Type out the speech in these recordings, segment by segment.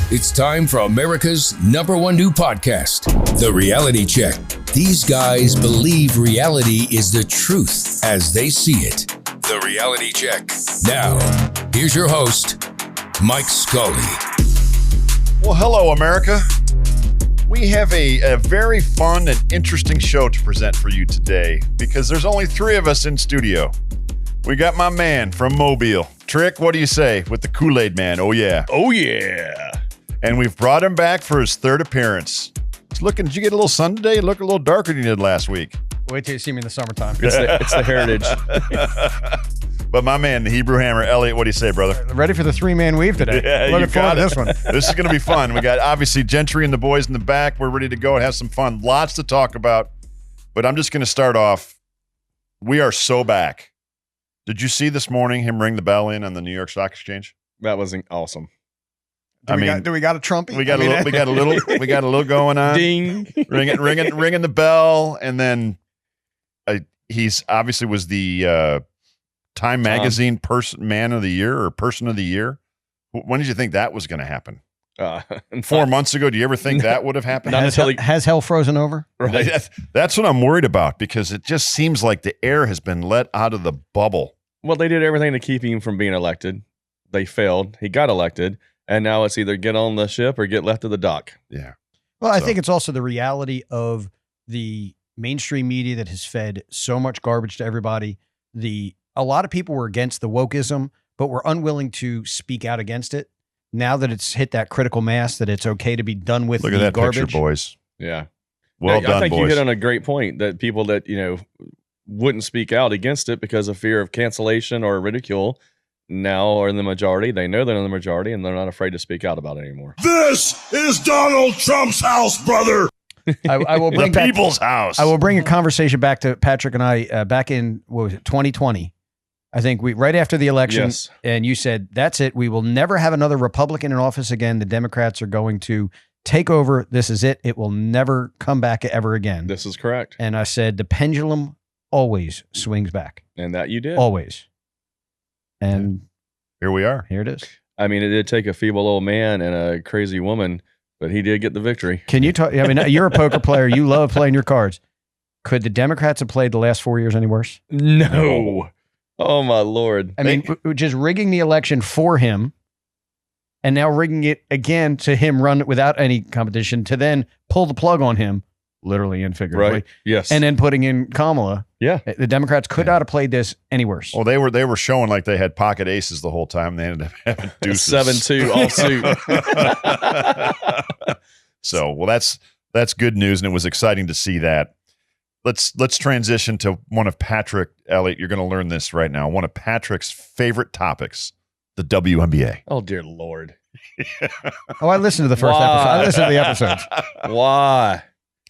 It's time for America's #1 new podcast, The Reality Check. These guys believe reality is the truth as they see it. The Reality Check. Now, here's your host, Mike Scully. Well, hello, America. We have a very fun and interesting show to present for you today because there's only 3 of us in studio. We got my man from Mobile. Trick, what do you say with the Kool-Aid man? Oh, yeah. Oh, yeah. And we've brought him back for his 3rd appearance. He's looking, did you get a little sun today? You look a little darker than you did last week. Wait till you see me in the summertime. It's the heritage. But my man, the Hebrew Hammer Elliot, what do you say, brother? Ready for the 3-man weave today. Yeah, Looking forward to this one. This is going to be fun. We got obviously Gentry and the boys in the back. We're ready to go and have some fun. Lots to talk about. But I'm just going to start off. We are so back. Did you see this morning him ring the bell in on the New York Stock Exchange? That was awesome. Do we got a trumpet? We got a little going on. Ding. ringing the bell, and then he's obviously was the Time Magazine Man of the Year or Person of the Year. When did you think that was going to happen? 4 months ago. Do you ever think that would have happened? Has hell frozen over? Right. That's what I'm worried about because it just seems like the air has been let out of the bubble. Well, they did everything to keep him from being elected. They failed. He got elected, and now it's either get on the ship or get left to the dock. Yeah. Well, I think it's also the reality of the mainstream media that has fed so much garbage to everybody. A lot of people were against the wokeism, but were unwilling to speak out against it. Now that it's hit that critical mass, that it's okay to be done with. Look at that garbage. picture, boys. Yeah. Well done, I think boys. you hit on a great point that people that, wouldn't speak out against it because of fear of cancellation or ridicule now are in the majority. They know they're in the majority and they're not afraid to speak out about it anymore. This is Donald Trump's house, brother. I will bring the people's house. I will bring a conversation back to Patrick and I back in, 2020. I think right after the election, yes. And you said, that's it. We will never have another Republican in office again. The Democrats are going to take over. This is it. It will never come back ever again. This is correct. And I said, the pendulum always swings back. And that you did. Always. And here we are. Here it is. I mean, it did take a feeble old man and a crazy woman, but he did get the victory. Can you talk? I mean, you're a poker player. You love playing your cards. Could the Democrats have played the last 4 years any worse? No. Oh, my Lord. I mean, just rigging the election for him and now rigging it again to him run without any competition to then pull the plug on him, literally and figuratively. Right. Yes. And then putting in Kamala. Yeah. The Democrats could not have played this any worse. Well, they were showing like they had pocket aces the whole time. They ended up having deuces. 7-2 all suit. So, well, that's good news, and it was exciting to see that. Let's transition to one of Patrick Elliot. You're going to learn this right now. One of Patrick's favorite topics, the WNBA. Oh, dear Lord. Oh, I listened to the first episode. I listened to the episodes. Why?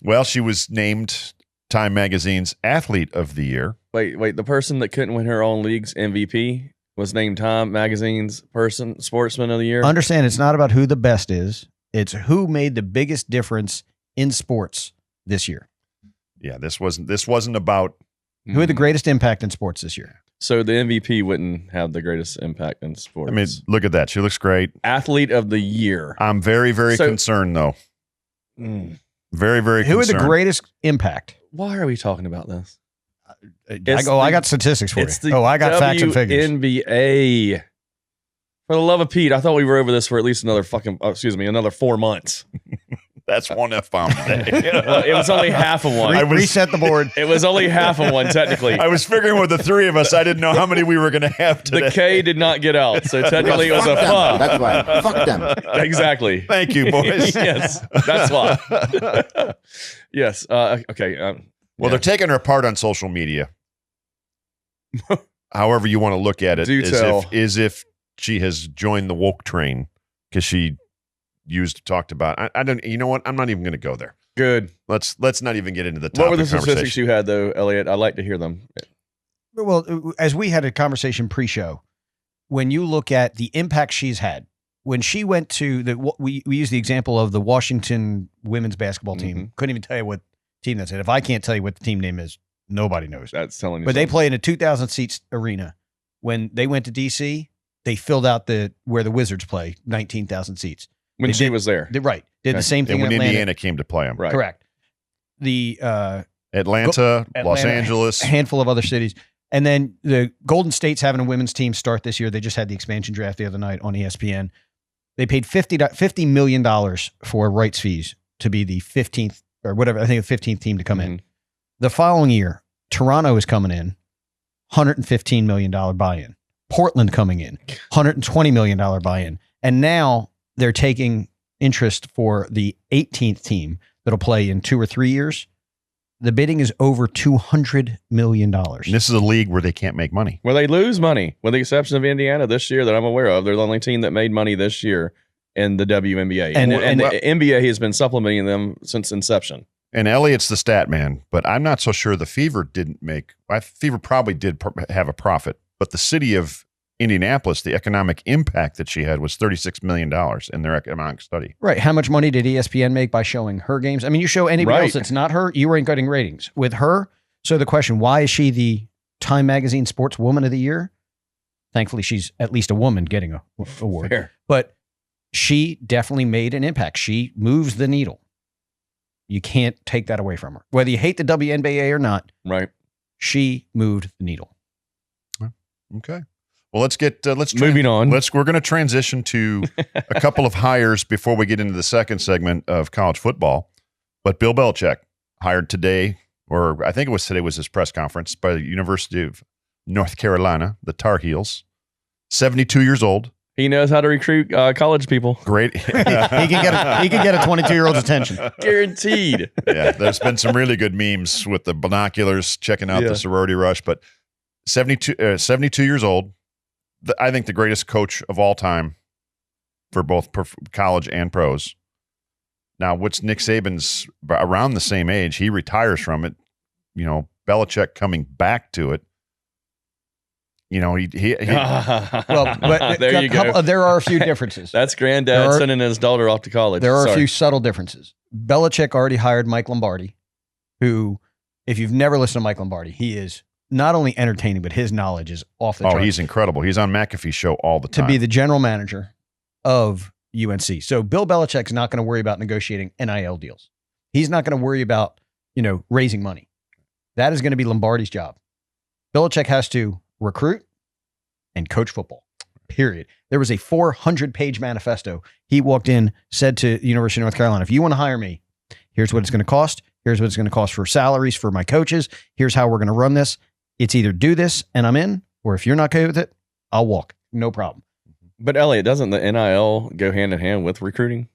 Well, she was named Time Magazine's Athlete of the Year. Wait. The person that couldn't win her own league's MVP was named Time Magazine's Sportsman of the Year. Understand, it's not about who the best is. It's who made the biggest difference in sports this year. Yeah, this wasn't about who had the greatest impact in sports this year. So the MVP wouldn't have the greatest impact in sports. I mean, look at that. She looks great. Athlete of the Year. I'm very, very concerned, though. Very, very concerned. Who had the greatest impact? Why are we talking about this? I got statistics for you. I got facts and figures. NBA. For the love of Pete, I thought we were over this for at least another 4 months. That's one F-bomb today. Well, it was only half of one. Reset the board. It was only half of one, technically. I was figuring with the 3 of us, I didn't know how many we were going to have today. The K did not get out, so technically it was a fuck. That's right. Fuck them. Exactly. Thank you, boys. Yes, that's why. Yes. Okay. Well, they're taking her apart on social media. However you want to look at it, as if she has joined the woke train because she talked about. I don't. You know what? I'm not even going to go there. Good. Let's not even get into the topic. What were the statistics you had, though, Elliot? I'd like to hear them. Well, as we had a conversation pre-show, when you look at the impact she's had, when she went to we use the example of the Washington women's basketball team. Couldn't even tell you what team that's in. If I can't tell you what the team name is, nobody knows. That's telling you. But they play in a 2,000 seats arena. When they went to DC, they filled out where the Wizards play, 19,000 seats. When she was there. Did the same thing And when in Atlanta. Indiana came to play them. Right. Correct. The Atlanta, Los Angeles. a handful of other cities. And then the Golden State's having a women's team start this year. They just had the expansion draft the other night on ESPN. They paid $50 million for rights fees to be the 15th or whatever, I think the 15th team to come in. The following year, Toronto is coming in, $115 million buy-in. Portland coming in, $120 million buy-in. And now they're taking interest for the 18th team that'll play in 2 or 3 years. The bidding is over $200 million. And this is a league where they can't make money. Well, they lose money, with the exception of Indiana this year that I'm aware of. They're the only team that made money this year in the WNBA. And the NBA has been supplementing them since inception. And Elliot's the stat man, but I'm not so sure the Fever didn't make. Fever probably did have a profit, but the city of Indianapolis, the economic impact that she had was $36 million in their economic study. Right. How much money did ESPN make by showing her games? I mean, you show anybody else that's not her, you ain't getting ratings. With her, so the question, why is she the Time Magazine Sports Woman of the Year? Thankfully, she's at least a woman getting an award. Fair. But she definitely made an impact. She moves the needle. You can't take that away from her. Whether you hate the WNBA or not, right? She moved the needle. Okay. Well, let's moving on. We're going to transition to a couple of hires before we get into the second segment of college football. But Bill Belichick hired today, or I think it was today, was his press conference by the University of North Carolina, the Tar Heels. 72 years old. He knows how to recruit college people. Great. he can get a 22-year-old's attention. Guaranteed. Yeah, there's been some really good memes with the binoculars checking out the sorority rush. But 72 years old. I think the greatest coach of all time for both college and pros. Now, what's Nick Saban's around the same age? He retires from it. You know, Belichick coming back to it. You know, he well, but there you go. There are a few differences. That's granddad sending his daughter off to college. There are a few subtle differences. Belichick already hired Mike Lombardi, who, if you've never listened to Mike Lombardi, he is not only entertaining, but his knowledge is off the charts. Oh, he's incredible. He's on McAfee's show all the time. To be the general manager of UNC. So Bill Belichick's not going to worry about negotiating NIL deals. He's not going to worry about, raising money. That is going to be Lombardi's job. Belichick has to recruit and coach football, period. There was a 400-page manifesto. He walked in, said to the University of North Carolina, if you want to hire me, here's what it's going to cost. Here's what it's going to cost for salaries for my coaches. Here's how we're going to run this. It's either do this and I'm in, or if you're not okay with it, I'll walk. No problem. But Elliot, doesn't the NIL go hand in hand with recruiting?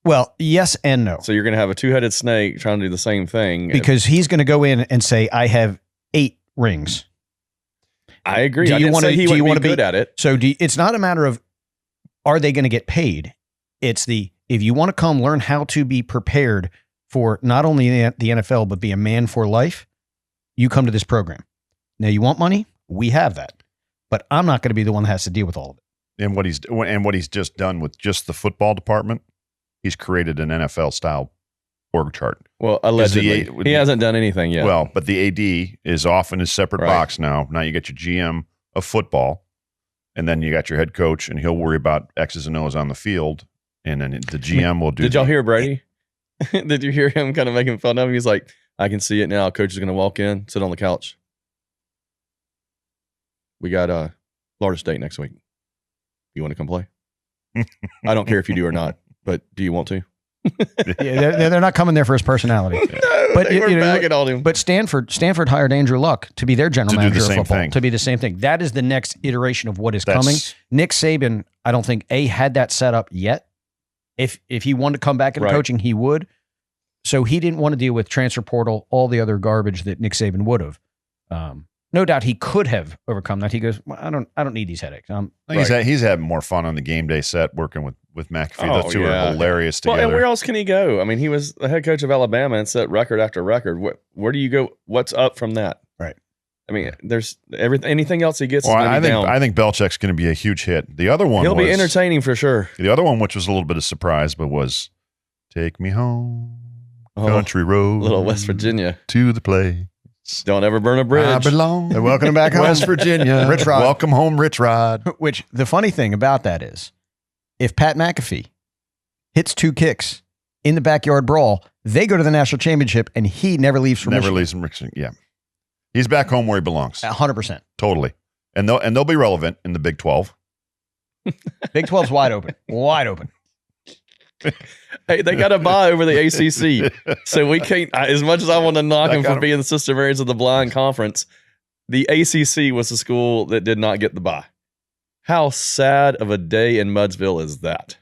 Well, yes and no. So you're going to have a two-headed snake trying to do the same thing. Because he's going to go in and say, I have 8 rings. I agree. Do you want to be good at it? So it's not a matter of, are they going to get paid? It's if you want to come learn how to be prepared for not only the NFL, but be a man for life, you come to this program. Now, you want money? We have that. But I'm not going to be the one that has to deal with all of it. And what he's just done with just the football department, he's created an NFL-style org chart. Well, allegedly. He hasn't done anything yet. Well, but the AD is off in his separate box now. Now you got your GM of football, and then you got your head coach, and he'll worry about X's and O's on the field, and then the GM will do. Did y'all hear Brady? Did you hear him kind of making fun of him? He's like, I can see it now. Coach is going to walk in, sit on the couch. We got Florida State next week. You want to come play? I don't care if you do or not, but do you want to? Yeah, they're not coming there for his personality. No, but they were bagging on him. But Stanford hired Andrew Luck to be their general manager of football. Thing. To be the same thing. That is the next iteration of what is coming. Nick Saban, I don't think had that set up yet. If he wanted to come back into coaching, he would. So he didn't want to deal with transfer portal, all the other garbage that Nick Saban would have. No doubt he could have overcome that. He goes, well, I don't need these headaches. He's having more fun on the game day set working with McAfee. Those two are hilarious together. Well, and where else can he go? I mean, he was the head coach of Alabama and set record after record. Where do you go? What's up from that? Right. I mean, there's anything else he gets. Well, I think Belichick's going to be a huge hit. The other one, he'll be entertaining for sure. The other one, which was a little bit of surprise, but was "Take Me Home, Country Road, little West Virginia to the place. Don't ever burn a bridge. I belong. They're welcome back home, West Virginia. Rich Rod. Welcome home, Rich Rod." Which the funny thing about that is, if Pat McAfee hits 2 kicks in the backyard brawl. They go to the national championship, and he never leaves from Never Michigan. leaves from Michigan. Yeah. He's back home where he belongs. 100%. Totally. And they'll be relevant in the Big 12. Big 12's wide open. Wide open. Hey, they got a bye over the ACC. So we can't, as much as I want to knock them for being the Sister Marys of the Blind Conference, the ACC was the school that did not get the bye. How sad of a day in Mudsville is that?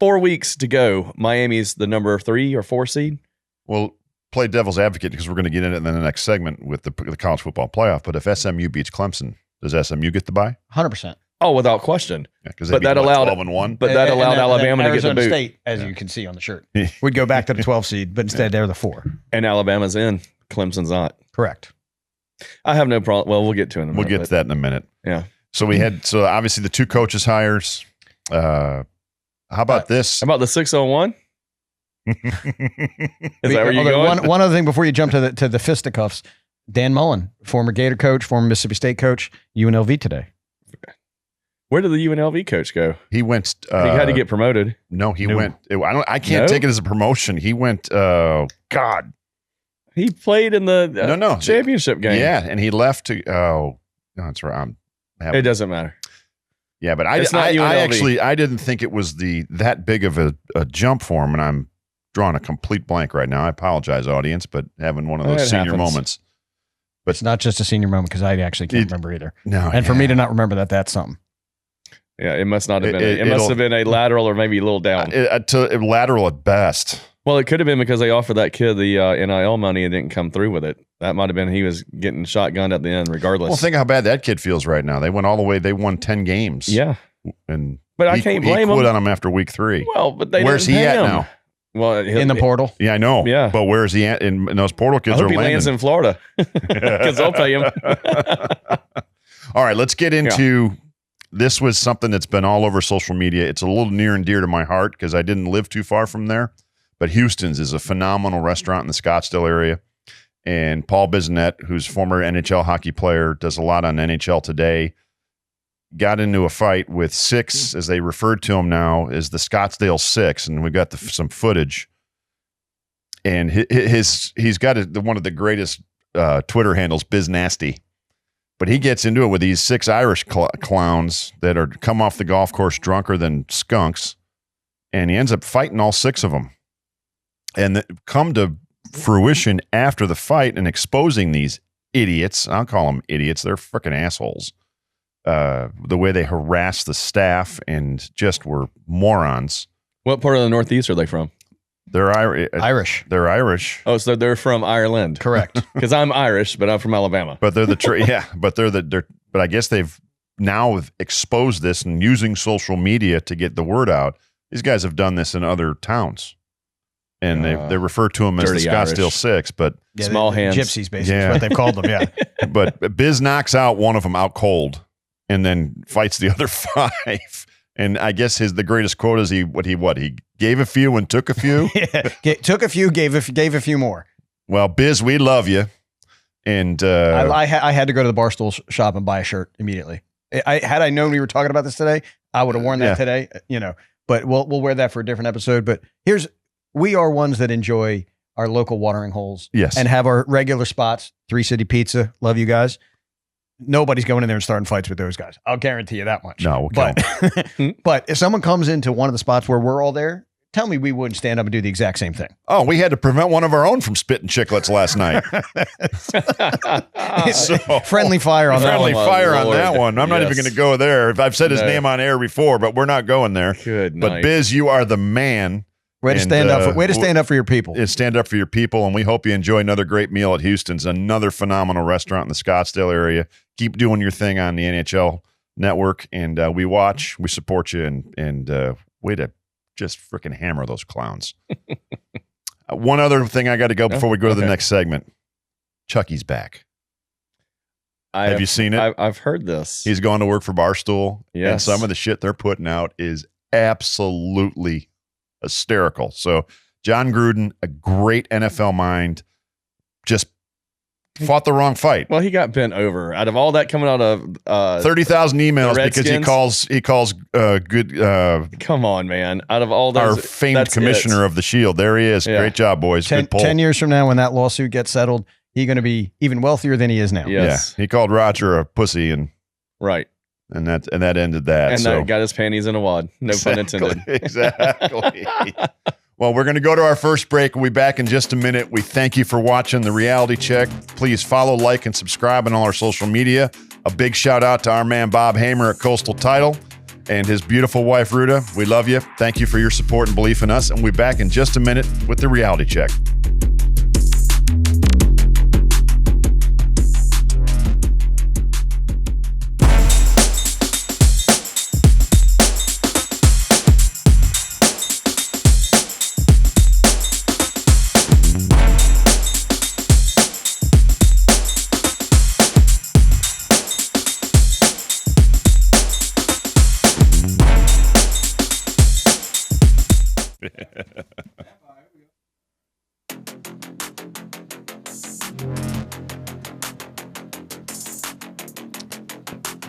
4 weeks to go. Miami's the number 3 or 4 seed. Well, play devil's advocate because we're going to get into it in the next segment with the college football playoff. But if SMU beats Clemson, does SMU get the bye? 100%. Oh, without question. Yeah, because But that allowed 12-1. But that allowed Alabama to get the Arizona boot. State, as you can see on the shirt, would go back to the 12 seed, but instead they're the 4. And Alabama's in. Clemson's not. Correct. I have no problem. Well, we'll get to it in a minute. We'll get to that in a minute. Yeah. So obviously the 2 coaches hires. How about this? How about the 601? Is that where you going? One other thing before you jump to the fisticuffs, Dan Mullen, former Gator coach, former Mississippi State coach, UNLV today. Where did the UNLV coach go? He went. He had to get promoted. No, he went. I can't take it as a promotion. He went. God. He played in the championship game. Yeah, and he left to. Oh, no, that's right. It doesn't matter. Yeah, but I didn't think it was that big of a jump for him, and I'm drawing a complete blank right now. I apologize, audience, but having one of those senior moments. But it's not just a senior moment because I actually can't remember either. No, and for me to not remember that's something. Yeah, it must not have been. It must have been a lateral or maybe a little down. Lateral at best. Well, it could have been because they offered that kid the NIL money and didn't come through with it. That might have been he was getting shotgunned at the end, regardless. Well, think how bad that kid feels right now. They went all the way. They won 10 games. Yeah, but I can't blame him. He quit on him after week 3. Well, but where's he at now? Well, in the portal. Yeah, I know. Yeah, but where's he at? And those portal kids I hope are he landing. lands in Florida because they'll pay him. All right, let's get into. Yeah. This was something that's been all over social media. It's a little near and dear to my heart because I didn't live too far from there. But Houston's is a phenomenal restaurant in the Scottsdale area. And Paul Bissonnette, who's former NHL hockey player, does a lot on NHL Today, got into a fight with 6, as they referred to him now, as the Scottsdale 6. And we've got some footage. And he's got one of the greatest Twitter handles, Biz Nasty. But he gets into it with these 6 Irish clowns that are come off the golf course drunker than skunks. And he ends up fighting all 6 of them. And come to fruition after the fight and exposing these idiots. I'll call them idiots. They're freaking assholes. The way they harassed the staff and just were morons. What part of the Northeast are they from? They're Irish. They're Irish. Oh, so they're from Ireland. Correct. Because I'm Irish, but I'm from Alabama. But they're but I guess they've now exposed this and using social media to get the word out. These guys have done this in other towns. And they refer to them as the Scottsdale Irish 6, but small hands. Gypsies, basically, is what they've called them, yeah. But Biz knocks out one of them out cold and then fights the other 5. And I guess the greatest quote is he gave a few and took a few. Took a few, gave a few more. Well, Biz, we love you. And I had to go to the Barstool shop and buy a shirt immediately. Had I known we were talking about this today, I would have worn that today. But we'll wear that for a different episode. But we are ones that enjoy our local watering holes, yes, and have our regular spots. 3 City Pizza, love you guys. Nobody's going in there and starting fights with those guys. I'll guarantee you that much. No, but if someone comes into one of the spots where we're all there, tell me we wouldn't stand up and do the exact same thing. Oh, we had to prevent one of our own from spitting chiclets last night. Friendly fire on that one. Friendly fire on that one. I'm not even going to go there. I've said his name on air before, but we're not going there. Good night. But Biz, you are the man. Way to stand up for your people. Stand up for your people, and we hope you enjoy another great meal at Houston's, another phenomenal restaurant in the Scottsdale area. Keep doing your thing on the NHL network, and we watch, we support you, and way to just freaking hammer those clowns. One other thing I got to go before we go to the next segment. Chucky's back. Have you seen it? I've heard this. He's going to work for Barstool, yes. And some of the shit they're putting out is absolutely hysterical. So John Gruden, a great NFL mind, just fought the wrong fight. Well, he got bent over. Out of all that coming out of 30,000 emails because he calls good. Come on, man! Out of all those, our famed commissioner of the Shield, there he is. Yeah. Great job, boys. Good pull. 10 years from now, when that lawsuit gets settled, he's going to be even wealthier than he is now. Yes. Yeah, he called Roger a pussy, and that ended that. And that got his panties in a wad. No pun intended. Exactly. Well, we're going to go to our first break. We'll be back in just a minute. We thank you for watching The Reality Check. Please follow, like, and subscribe on all our social media. A big shout out to our man Bob Hamer at Coastal Title and his beautiful wife, Ruta. We love you. Thank you for your support and belief in us. And we'll be back in just a minute with The Reality Check.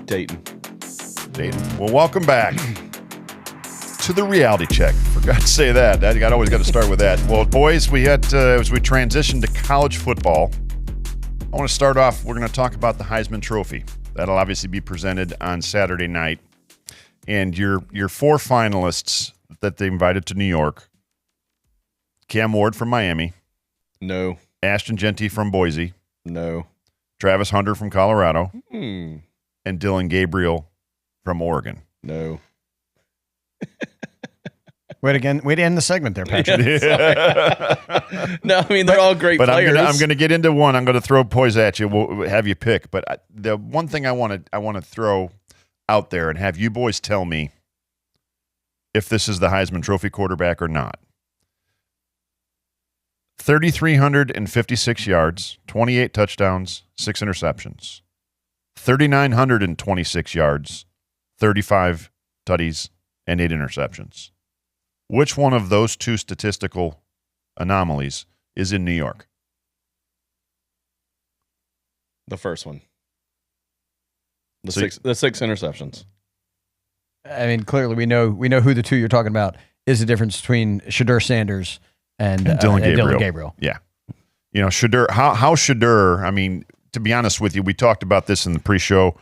Dayton. Well, welcome back to The Reality Check. Forgot to say that. I always got to start with that. Well, boys, we had as we transition to college football, I want to start off. We're going to talk about the Heisman Trophy. That'll obviously be presented on Saturday night. And your 4 finalists that they invited to New York: Cam Ward from Miami. No. Ashton Jeanty from Boise. No. Travis Hunter from Colorado. And Dylan Gabriel from Oregon. No. Wait to end the segment there, Patrick. No, I mean, they're all great players. I'm going to get into one. I'm going to throw poise at you. We'll have you pick. But the one thing I want to throw out there and have you boys tell me if this is the Heisman Trophy quarterback or not. 3,356 yards, 28 touchdowns, 6 interceptions. 3,926 yards, 35 tutties, and 8 interceptions. Which one of those 2 statistical anomalies is in New York? The first one. The six interceptions. I mean, clearly we know who the 2 you're talking about is the difference between Shadur Sanders and Dylan Gabriel. Yeah. You know, Shadur, how Shadur, I mean, to be honest with you, we talked about this in the pre-show.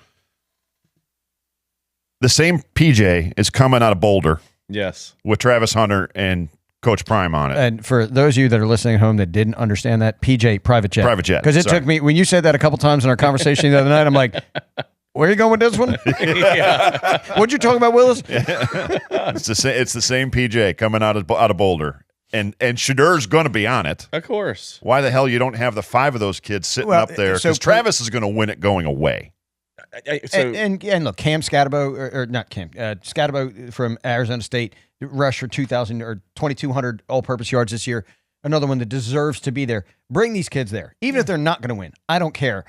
The same PJ is coming out of Boulder. Yes. With Travis Hunter and Coach Prime on it. And for those of you that are listening at home that didn't understand that, PJ, private jet. Private jet. Because it took me, when you said that a couple times in our conversation the other night, I'm like, where are you going with this one? What'd you talk about, Willis? It's the same PJ coming out of Boulder. And Shadur's going to be on it. Of course. Why the hell you don't have the 5 of those kids sitting up there? Because Travis is going to win it going away. And look, Cam Scatterbo, or not Cam, Scatterbo from Arizona State rushed for 2,000 or 2,200 all-purpose yards this year. Another one that deserves to be there. Bring these kids there, even if they're not going to win. I don't care.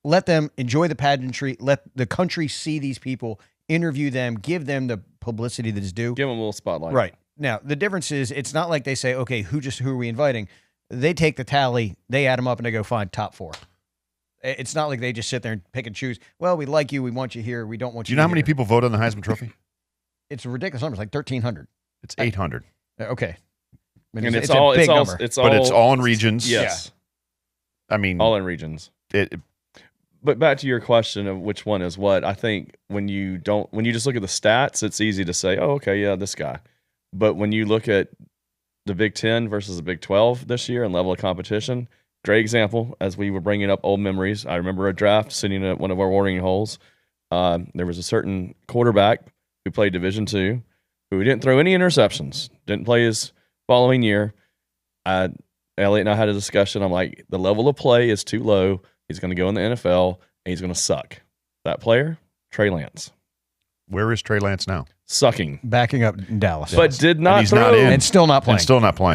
Let them enjoy the pageantry. Let the country see these people. Interview them. Give them the publicity that is due. Give them a little spotlight. Right. Now, the difference is it's not like they say, okay, who are we inviting? They take the tally, they add them up, and they go find top 4. It's not like they just sit there and pick and choose. Well, we like you, we want you here, we don't want you. Do you know how many people vote on the Heisman Trophy? It's a ridiculous number. It's like 1,300. It's 800. Okay. I mean, it's a big number. But it's all in regions. Yes. Yeah. I mean, all in regions. But back to your question of which one is what, I think when you just look at the stats, it's easy to say, oh, okay, yeah, this guy. But when you look at the Big 10 versus the Big 12 this year and level of competition, great example, as we were bringing up old memories. I remember a draft sitting at one of our watering holes. There was a certain quarterback who played Division II who didn't throw any interceptions, didn't play his following year. Elliot and I had a discussion. I'm like, the level of play is too low. He's going to go in the NFL, and he's going to suck. That player, Trey Lance. Where is Trey Lance now? Sucking. Backing up in Dallas. But did not throw. Not in. And still not playing.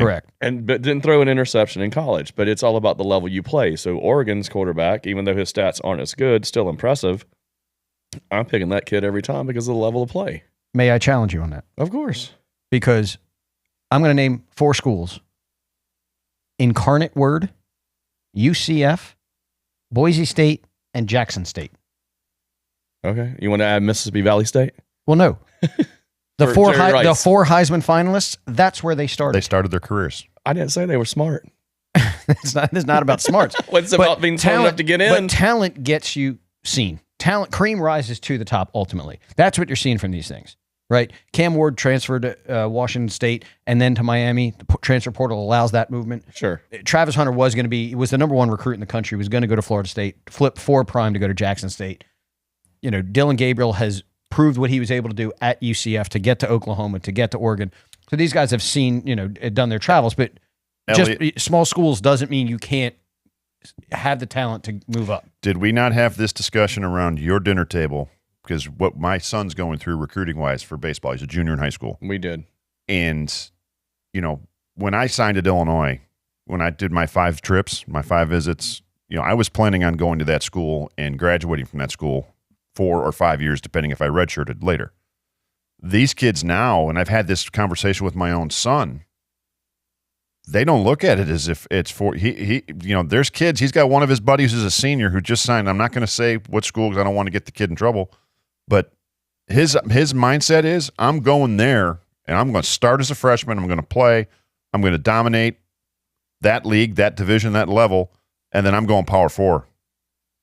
Correct. But didn't throw an interception in college. But it's all about the level you play. So Oregon's quarterback, even though his stats aren't as good, still impressive. I'm picking that kid every time because of the level of play. May I challenge you on that? Of course. Because I'm going to name 4 schools. Incarnate Word, UCF, Boise State and Jackson State. Okay. You want to add Mississippi Valley State? Well, no. The For four Jerry Rice. Heisman finalists, that's where they started. They started their careers. I didn't say they were smart. It's not about smarts. It's about being smart enough to get in. But talent gets you seen. Cream rises to the top ultimately. That's what you're seeing from these things, right? Cam Ward transferred to Washington State and then to Miami. The transfer portal allows that movement. Sure. Travis Hunter was the number one recruit in the country, was going to go to Florida State, flip 4 prime to go to Jackson State. Dylan Gabriel has proved what he was able to do at UCF to get to Oklahoma, to get to Oregon. So these guys have seen, done their travels, but Elliot, just small schools doesn't mean you can't have the talent to move up. did we not have this discussion around your dinner table? Because what my son's going through recruiting-wise for baseball, he's a junior in high school. We did. And, when I signed at Illinois, when I did my 5 trips, my 5 visits, I was planning on going to that school and graduating from that school 4 or 5 years, depending if I redshirted later. These kids now, and I've had this conversation with my own son, they don't look at it as if it's for there's kids. He's got one of his buddies who's a senior who just signed. I'm not going to say what school because I don't want to get the kid in trouble, but his mindset is I'm going there and I'm going to start as a freshman. I'm going to play. I'm going to dominate that league, that division, that level, and then I'm going Power 4,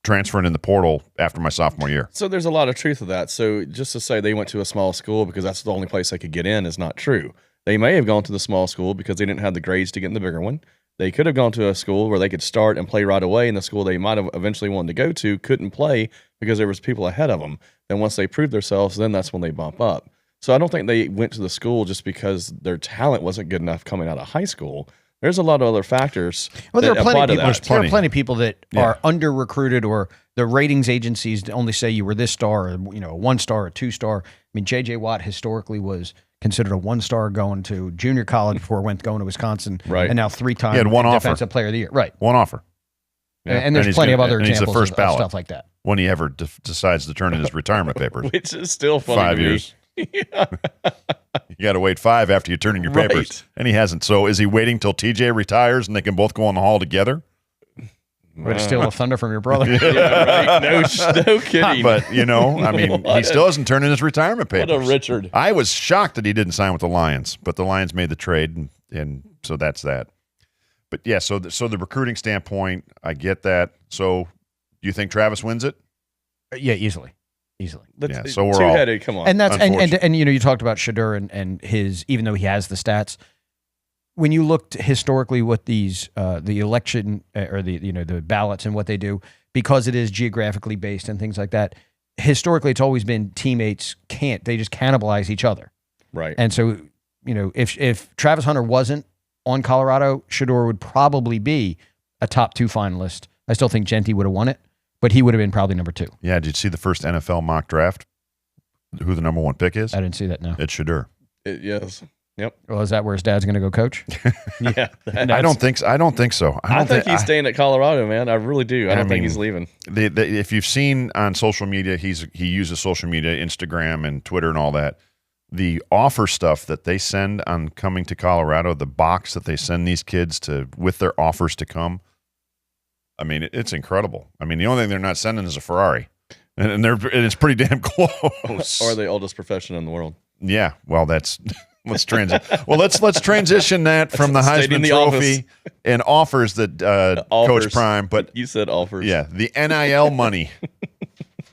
transferring in the portal after my sophomore year. So there's a lot of truth to that. So just to say they went to a small school because that's the only place they could get in is not true. They may have gone to the small school because they didn't have the grades to get in the bigger one. They could have gone to a school where they could start and play right away, and the school they might have eventually wanted to go to couldn't play because there was people ahead of them. Then once they proved themselves, then that's when they bump up. So I don't think they went to the school just because their talent wasn't good enough coming out of high school. There's a lot of other factors. Well, there are plenty plenty. of people that are under recruited, or the ratings agencies only say you were this star, or a 1-star, or 2-star. I mean, J.J. Watt historically was considered a 1-star going to junior college before going to Wisconsin, right? And now 3-time He had one defensive offer. player of the year, right? One offer. Yeah. And there's plenty of other examples examples the first of ballot stuff like that. when he ever decides to turn in his retirement papers. Which is still funny 5 to me. years. You got to wait 5 after you turn in your papers. Right. And he hasn't. So is he waiting till TJ retires and they can both go in the hall together? Way to steal the thunder from your brother. Yeah, right. No kidding. But, I mean, he still hasn't turned in his retirement papers. What a Richard. I was shocked that he didn't sign with the Lions, but the Lions made the trade, and so that's that. But, yeah, so the recruiting standpoint, I get that. So do you think Travis wins it? Yeah, easily. Yeah, so we're all two-headed. Come on. And that's and you talked about Shedeur and his, even though he has the stats, when you looked historically what these the election or the ballots and what they do, because it is geographically based and things like that, historically it's always been teammates they just cannibalize each other. Right. And so, if Travis Hunter wasn't on Colorado, Shedeur would probably be a top 2 finalist. I still think Genty would have won it, but he would have been probably number 2. Yeah, did you see the first NFL mock draft? Who the number 1 pick is? I didn't see that, no. It's Shedeur. Yes. Yep. Well, is that where his dad's going to go coach? Yeah. I don't think so. I think he's staying at Colorado, man. I really do. I don't think he's leaving. If you've seen on social media, he uses social media, Instagram and Twitter and all that. The offer stuff that they send on coming to Colorado, the box that they send these kids with their offers to come. I mean, it's incredible. I mean, the only thing they're not sending is a Ferrari, and it's pretty damn close. Or the oldest profession in the world. Yeah. Well, that's. Let's transition that from the Heisman Trophy and offers that Coach Prime. But you said offers. Yeah, the NIL money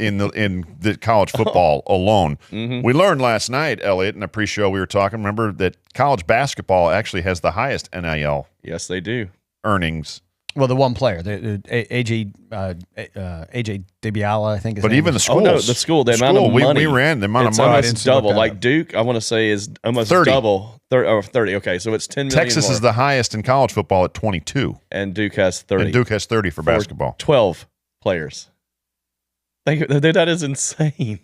in the college football alone. Mm-hmm. We learned last night, Elliot, in a pre-show we were talking. Remember that college basketball actually has the highest NIL. Yes, they do. Earnings. Well, the one player, the AJ DeBiala, I think. But even the schools. Oh, no, the school, the amount of money. We ran the amount of it's money. almost double. Like Duke, I want to say, is almost 30. double. 30. Okay, so it's 10 million Texas more. is the highest in college football at 22. And Duke has 30. And Duke has 30 for basketball. 12 players. That is insane.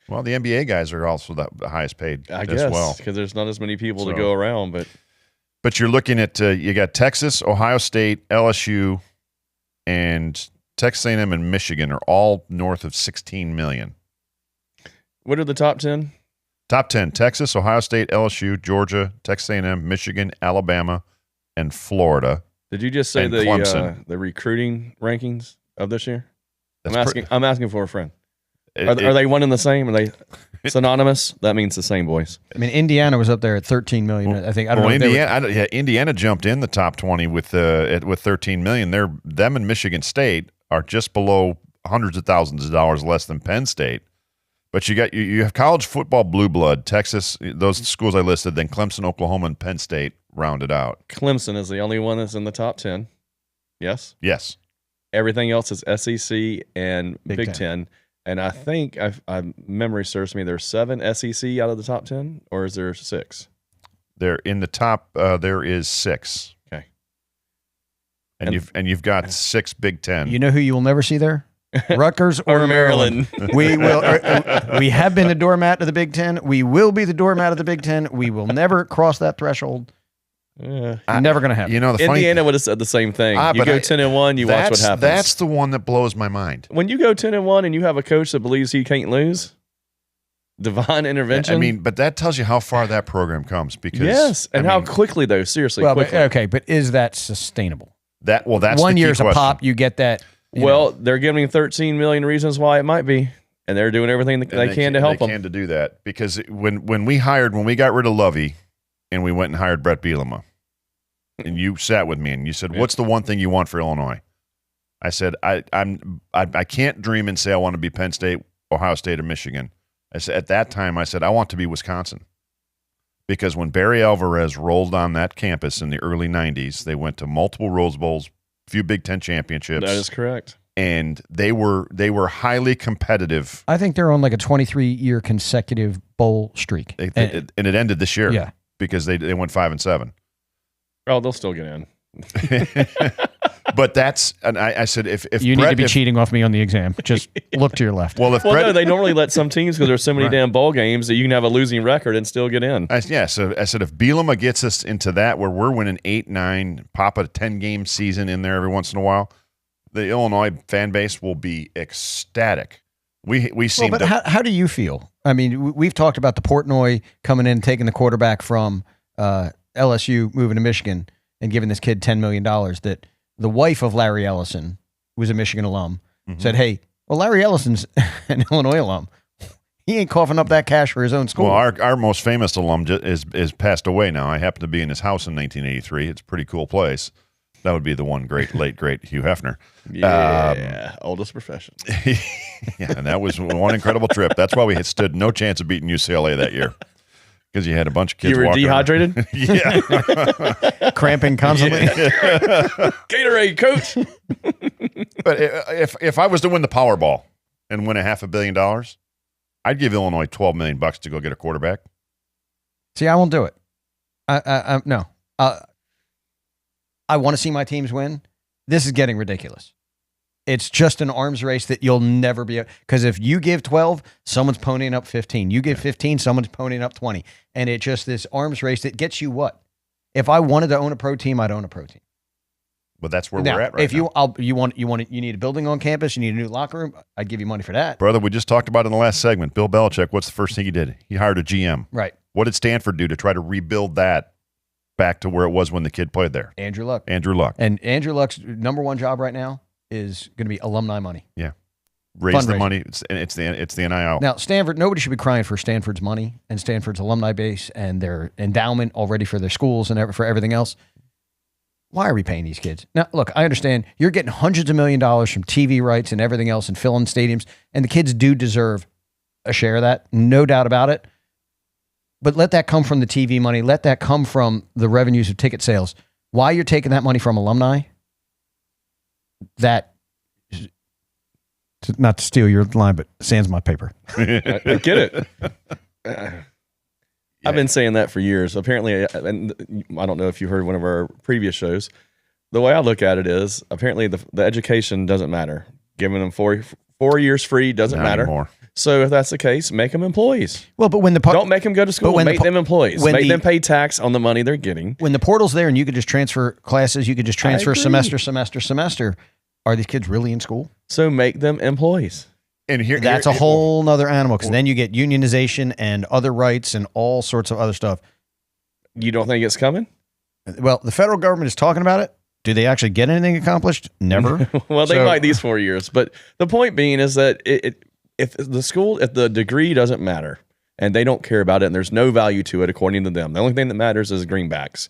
Well, the NBA guys are also the highest paid I as guess, well. because there's not as many people to go around. But you're looking at you got Texas, Ohio State, LSU, and Texas A&M and Michigan are all north of 16 million. What are the top 10? Top 10: Texas, Ohio State, LSU, Georgia, Texas A&M, Michigan, Alabama, and Florida. Did you just say and Clemson. the recruiting rankings? of this year? That's I'm asking for a friend. Are they one and the same? Are they synonymous? That means the same, boys. I mean, Indiana was up there at 13 million. I think. I don't know. Indiana jumped in the top 20 with 13 million. Them and Michigan State are just below hundreds of thousands of dollars less than Penn State. But you have college football blue blood, Texas, those schools I listed, then Clemson, Oklahoma, and Penn State rounded out. Clemson is the only one that's in the top 10. Yes? Yes. Everything else is SEC and Big Ten. And I think, memory serves me, there's 7 SEC out of the top 10, or is there 6? They're in the top. There is 6. Okay. And you've got 6 Big Ten. You know who you will never see there? Rutgers or Maryland. We will. We have been the doormat of the Big Ten. We will be the doormat of the Big Ten. We will never cross that threshold. Never going to happen. You know, Indiana would have said the same thing. You go 10-1, you watch what happens. That's the one that blows my mind. When you go 10-1 and you have a coach that believes he can't lose, divine intervention. I mean, but that tells you how far that program comes. Because yes, and how quickly though. Seriously, quickly. But is that sustainable? That's 1 year's a pop. You get that. Well, they're giving 13 million reasons why it might be, and they're doing everything they can to help them. They can to do that because when we got rid of Lovey, and we went and hired Brett Bielema, and you sat with me and you said, "What's the one thing you want for Illinois?" I said, "I can't dream and say I want to be Penn State, Ohio State, or Michigan." I said at that time, I said I want to be Wisconsin, because when Barry Alvarez rolled on that campus in the early '90s, they went to multiple Rose Bowls, few Big Ten championships. That is correct. And they were highly competitive. I think they're on like a 23-year consecutive bowl streak. And it ended this year. Yeah. Because they went 5-7. Oh, they'll still get in. But I said, if you need to be cheating off me on the exam, just look to your left. Well, no, they normally let some teams, because there's so many damn bowl games, that you can have a losing record and still get in. So I said, if Bielema gets us into that where we're winning 8-9, pop a 10-game season in there every once in a while, the Illinois fan base will be ecstatic. We seem. But how do you feel? I mean, we've talked about the Portnoy coming in and taking the quarterback from LSU, moving to Michigan, and giving this kid $10 million. That the wife of Larry Ellison, who was a Michigan alum, said, "Hey, well, Larry Ellison's an Illinois alum. He ain't coughing up that cash for his own school." Well, our most famous alum is passed away now. I happened to be in his house in 1983. It's a pretty cool place. That would be the one late great Hugh Hefner. Yeah, oldest profession. Yeah, and that was one incredible trip. That's why we had stood no chance of beating UCLA that year, because you had a bunch of kids. You were dehydrated. Yeah, cramping constantly. Gatorade, coach. But if I was to win the Powerball and win $500 million, I'd give Illinois $12 million to go get a quarterback. See, I won't do it. No. I want to see my teams win. This is getting ridiculous. It's just an arms race that you'll never be able, because if you give 12, someone's ponying up 15. You give 15, someone's ponying up 20. And it's just this arms race that gets you what? If I wanted to own a pro team, I'd own a pro team. But that's where we're at right now. If you need a building on campus, you need a new locker room, I'd give you money for that. Brother, we just talked about in the last segment, Bill Belichick, what's the first thing he did? He hired a GM. Right. What did Stanford do to try to rebuild that back to where it was when the kid played there? Andrew Luck. And Andrew Luck's number one job right now is going to be alumni money. Yeah. Raise the money. It's the NIL. Now, Stanford, nobody should be crying for Stanford's money and Stanford's alumni base and their endowment already for their schools and for everything else. Why are we paying these kids? Now, look, I understand you're getting hundreds of $1 million from TV rights and everything else and filling stadiums, and the kids do deserve a share of that, no doubt about it. But let that come from the TV money. Let that come from the revenues of ticket sales. Why you're taking that money from alumni? That, not to steal your line, but sans my paper. I get it. I've been saying that for years. Apparently, and I don't know if you heard one of our previous shows. The way I look at it is, apparently the education doesn't matter. Giving them 4 years free doesn't matter. Anymore. So if that's the case, make them employees. Well, but when don't make them go to school, make them employees. Make them pay tax on the money they're getting. When the portal's there and you could just transfer classes, you could just transfer semester. Are these kids really in school? So make them employees. And that's a whole nother animal, because then you get unionization and other rights and all sorts of other stuff. You don't think it's coming? Well, the federal government is talking about it, Do they actually get anything accomplished? Never. Well, they might these 4 years, but the point being is that if the degree doesn't matter and they don't care about it and there's no value to it according to them, the only thing that matters is greenbacks.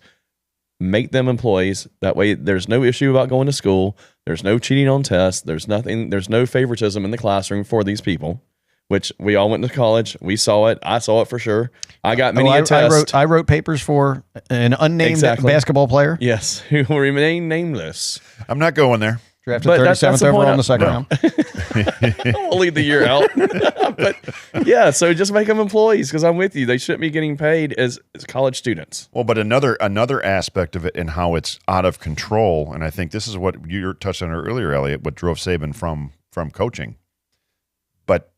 Make them employees. That way there's no issue about going to school. There's no cheating on tests. There's no favoritism in the classroom for these people, which we all went to college. We saw it. I saw it for sure. I got many a test. I wrote papers for an unnamed basketball player. Yes, who will remain nameless. I'm not going there. Drafted 37th overall in the second round. We'll leave the year out. But yeah, so just make them employees because I'm with you. They shouldn't be getting paid as college students. Well, but another aspect of it and how it's out of control, and I think this is what you touched on earlier, Elliot, what drove Saban from coaching. But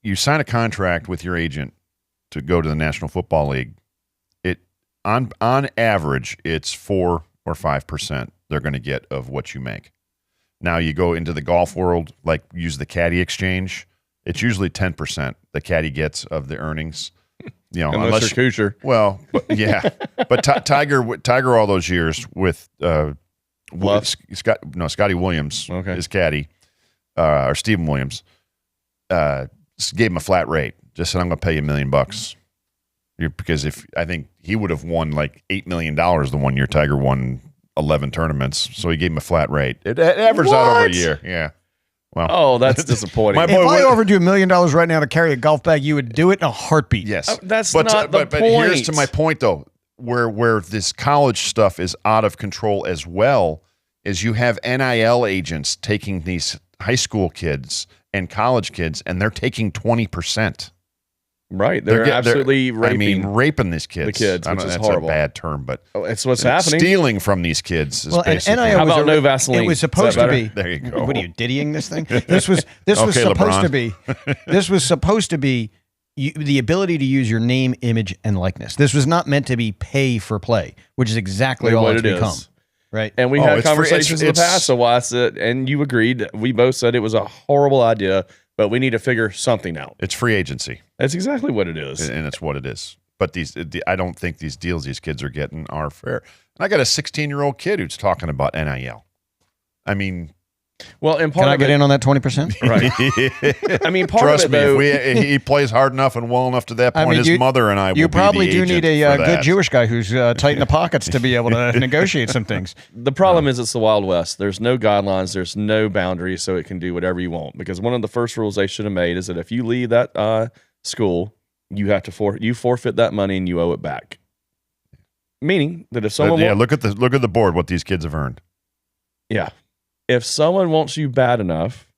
you sign a contract with your agent to go to the National Football League. It on average, it's 4 or 5% they're going to get of what you make. Now you go into the golf world, like use the caddy exchange. It's usually 10% the caddy gets of the earnings. You know, unless you're Kuchar. Well, yeah, but Tiger all those years with Scotty Williams, his caddy, or Stephen Williams, gave him a flat rate. Just said, "I'm going to pay you $1 million." Because I think he would have won like $8 million the one year Tiger won 11 tournaments, so he gave him a flat rate. It averaged out over a year. Yeah. Well, that's disappointing. If I offered you $1 million right now to carry a golf bag, you would do it in a heartbeat. Yes. That's not the point. But here's to my point, though, where this college stuff is out of control as well, is you have NIL agents taking these high school kids and college kids, and they're taking 20%. Right. They're absolutely raping these kids. The kids, which is that's horrible. A bad term, but it's what's happening. Stealing from these kids. Well, and NIL how about no Vaseline? It was supposed to be. There you go. What are you diddying this thing? This was supposed to be. This was supposed to be the ability to use your name, image, and likeness. This was not meant to be pay for play, which is exactly all it's become. Right. And we had conversations in the past, so I said, and you agreed. We both said it was a horrible idea, but we need to figure something out. It's free agency. That's exactly what it is. And it's what it is. But I don't think these deals these kids are getting are fair. And I got a 16-year-old kid who's talking about NIL. I mean, well, and can I get in on that 20%? Right. I mean, part trust of it, though, me, if he plays hard enough and well enough to that point, his mother and I will be the agent. You probably do need a good Jewish guy who's tight in the pockets to be able to negotiate some things. The problem is it's the Wild West. There's no guidelines. There's no boundaries, so it can do whatever you want. Because one of the first rules they should have made is that if you leave that school, you have to forfeit that money and you owe it back. Meaning that if someone look at the board, what these kids have earned. Yeah. If someone wants you bad enough,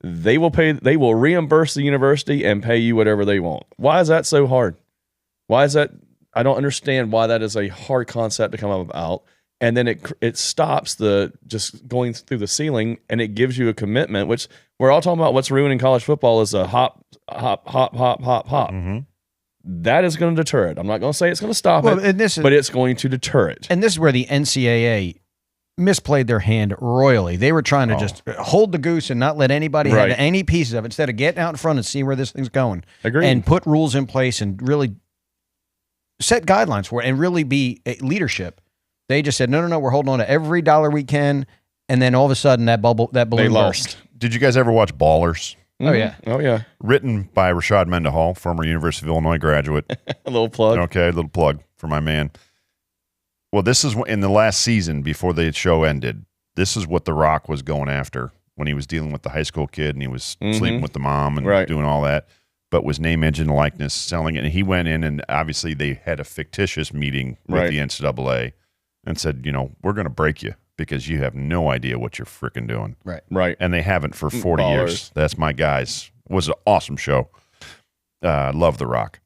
they will reimburse the university and pay you whatever they want. Why is that so hard? Why is that? I don't understand why that is a hard concept to come up about. And then it stops the just going through the ceiling, and it gives you a commitment, which we're all talking about. What's ruining college football is a hop. Mm-hmm. That is going to deter it. I'm not going to say it's going to stop it, but it's going to deter it. And this is where the NCAA misplayed their hand royally. They were trying to just hold the goose and not let anybody have any pieces of it, instead of getting out in front and see where this thing's going. Agreed. And put rules in place and really set guidelines for it and really be leadership. They just said, no, we're holding on to every dollar we can. And then all of a sudden that balloon burst. Did you guys ever watch Ballers? Oh, yeah. Oh, yeah. Written by Rashad Mendenhall, former University of Illinois graduate. A little plug. Okay, a little plug for my man. Well, this is in the last season before the show ended. This is what The Rock was going after when he was dealing with the high school kid and he was sleeping with the mom and doing all that, but was name, image, and likeness, selling it. And he went in and obviously they had a fictitious meeting with the NCAA and said, we're going to break you because you have no idea what you're freaking doing. Right. And they haven't for 40 years. That's my guys. It was an awesome show. Love The Rock.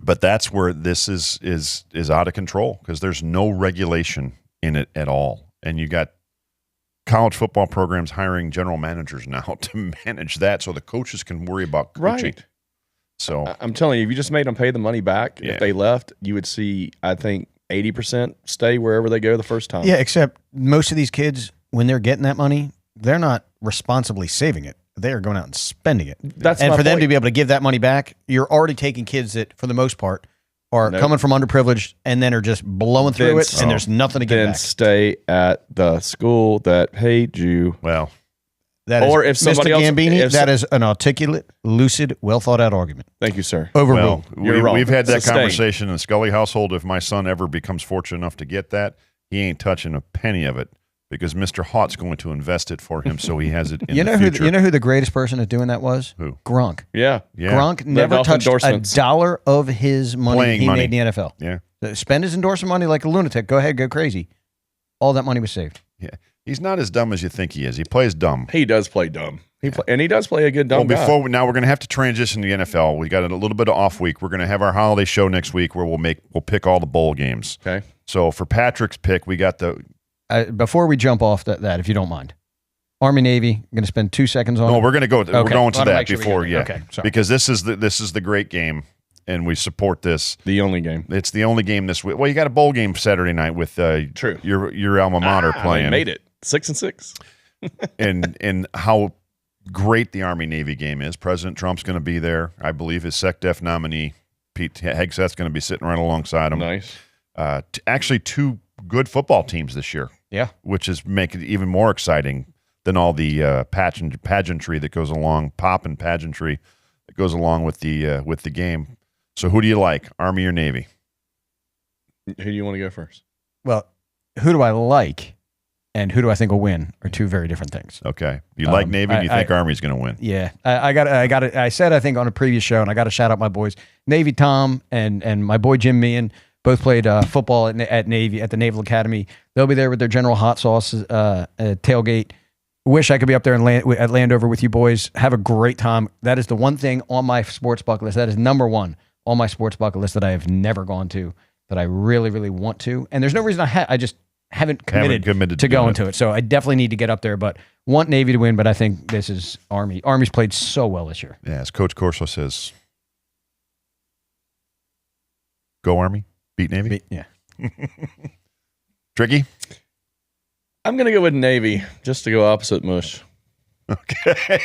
But that's where this is out of control because there's no regulation in it at all. And you got college football programs hiring general managers now to manage that so the coaches can worry about coaching. Right. So I'm telling you, if you just made them pay the money back, if they left, you would see, I think, 80% stay wherever they go the first time. Yeah, except most of these kids, when they're getting that money, they're not responsibly saving it. They are going out and spending it. That's and my for them point. to be able to give that money back, you're already taking kids that, for the most part, are coming from underprivileged and then are just blowing through it, and there's nothing to get back. Then stay at the school that paid you. Well, that is, or if somebody Mr. else, Gambini, that is an articulate, lucid, well thought out argument. Thank you, sir. Overruled. Well, we've had that Sustained. conversation in the Scully household. If my son ever becomes fortunate enough to get that, he ain't touching a penny of it because Mr. Haught's going to invest it for him so he has it in the future. You know who the greatest person at doing that was? Who? Gronk. Yeah. Gronk never touched a dollar of his money Playing he money. made in the NFL. Yeah. Spend his endorsement money like a lunatic. Go ahead, go crazy. All that money was saved. Yeah. He's not as dumb as you think he is. He plays dumb. He does play dumb. And he does play a good dumb guy. Now we're going to have to transition to the NFL. We got a little bit of off week. We're going to have our holiday show next week where we'll pick all the bowl games. Okay. So for Patrick's pick, we got before we jump off that, if you don't mind, Army Navy. I'm going to spend 2 seconds on. No, it. we're going to go. Okay. We're going to that sure before, Okay, sorry. because this is the great game, and we support this. The only game. It's the only game this week. Well, you got a bowl game Saturday night with True. your alma mater playing. They made it 6-6. and how great the Army Navy game is. President Trump's going to be there. I believe his SecDef nominee Pete Hegseth's going to be sitting right alongside him. Nice. Actually, 2 good football teams this year. Yeah. Which is make it even more exciting than all the pageantry that goes along, pop and pageantry that goes along with the game. So who do you like, Army or Navy? Who do you want to go first? Well, who do I like and who do I think will win are 2 very different things. Okay. You like Navy and you think Army's going to win. Yeah. I said, I think on a previous show, and I got to shout out my boys, Navy Tom and my boy Jim Meehan, both played football at Navy, at the Naval Academy. They'll be there with their General Hot Sauce tailgate. Wish I could be up there at Landover with you boys. Have a great time. That is the one thing on my sports bucket list. That is number 1 on my sports bucket list that I have never gone to, that I really, really want to. And there's no reason I just haven't committed to going to it. So I definitely need to get up there, but want Navy to win, but I think this is Army. Army's played so well this year. Yeah, as Coach Corso says, go Army, beat Navy. Yeah. Tricky? I'm going to go with Navy just to go opposite mush. Okay.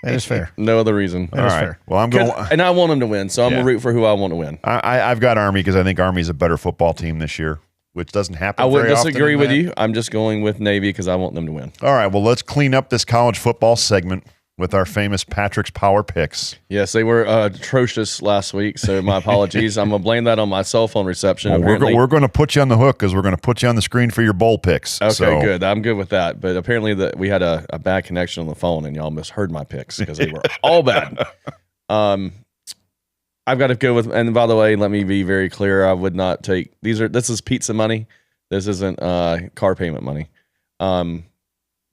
That is fair. No other reason. All right. Fair. Well, I'm going. And I want them to win, so I'm going to root for who I want to win. I've got Army because I think Army's a better football team this year, which doesn't happen. I wouldn't very often disagree in with that. you. I'm just going with Navy because I want them to win. All right. Well, let's clean up this college football segment with our famous Patrick's Power Picks. Yes, they were atrocious last week, so my apologies. I'm going to blame that on my cell phone reception. Well, we're going to put you on the hook because we're going to put you on the screen for your bowl picks. Okay, So- good. I'm good with that. But apparently we had a bad connection on the phone, and y'all misheard my picks because they were all bad. I've got to go with, and by the way, let me be very clear. I would not take this is pizza money. This isn't car payment money. South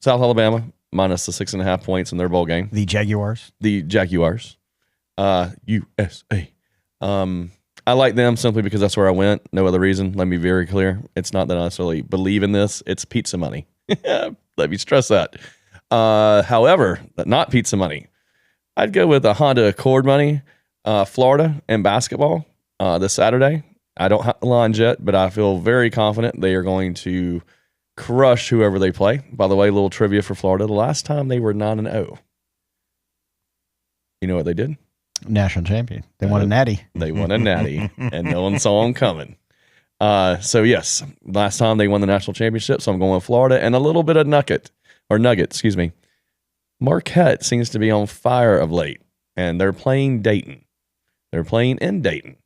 Alabama minus the 6.5 points in their bowl game. The Jaguars. The Jaguars. USA. I like them simply because that's where I went. No other reason. Let me be very clear. It's not that I necessarily believe in this. It's pizza money. Let me stress that. However, not pizza money. I'd go with a Honda Accord money. Florida and basketball this Saturday. I don't have the lines yet, but I feel very confident they are going to crush whoever they play. By the way, a little trivia for Florida. The last time they were 9-0. You know what they did? National champion. They won a natty. They won a natty, and no one saw them coming. So, yes, last time they won the national championship, so I'm going with Florida and a little bit of nugget, excuse me. Marquette seems to be on fire of late, and they're playing Dayton. They're playing in Dayton.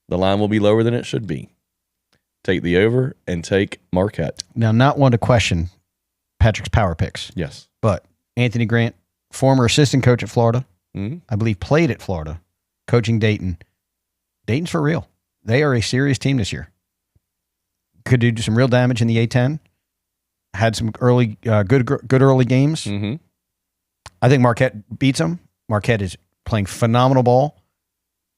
The line will be lower than it should be. Take the over and take Marquette. Now, not one to question Patrick's power picks, Yes. but Anthony Grant, former assistant coach at Florida, Mm-hmm. I believe played at Florida, coaching Dayton. Dayton's for real. They are a serious team this year. Could do some real damage in the A10. Had some early, good early games. Mm-hmm. I think Marquette beats them. Marquette is playing phenomenal ball.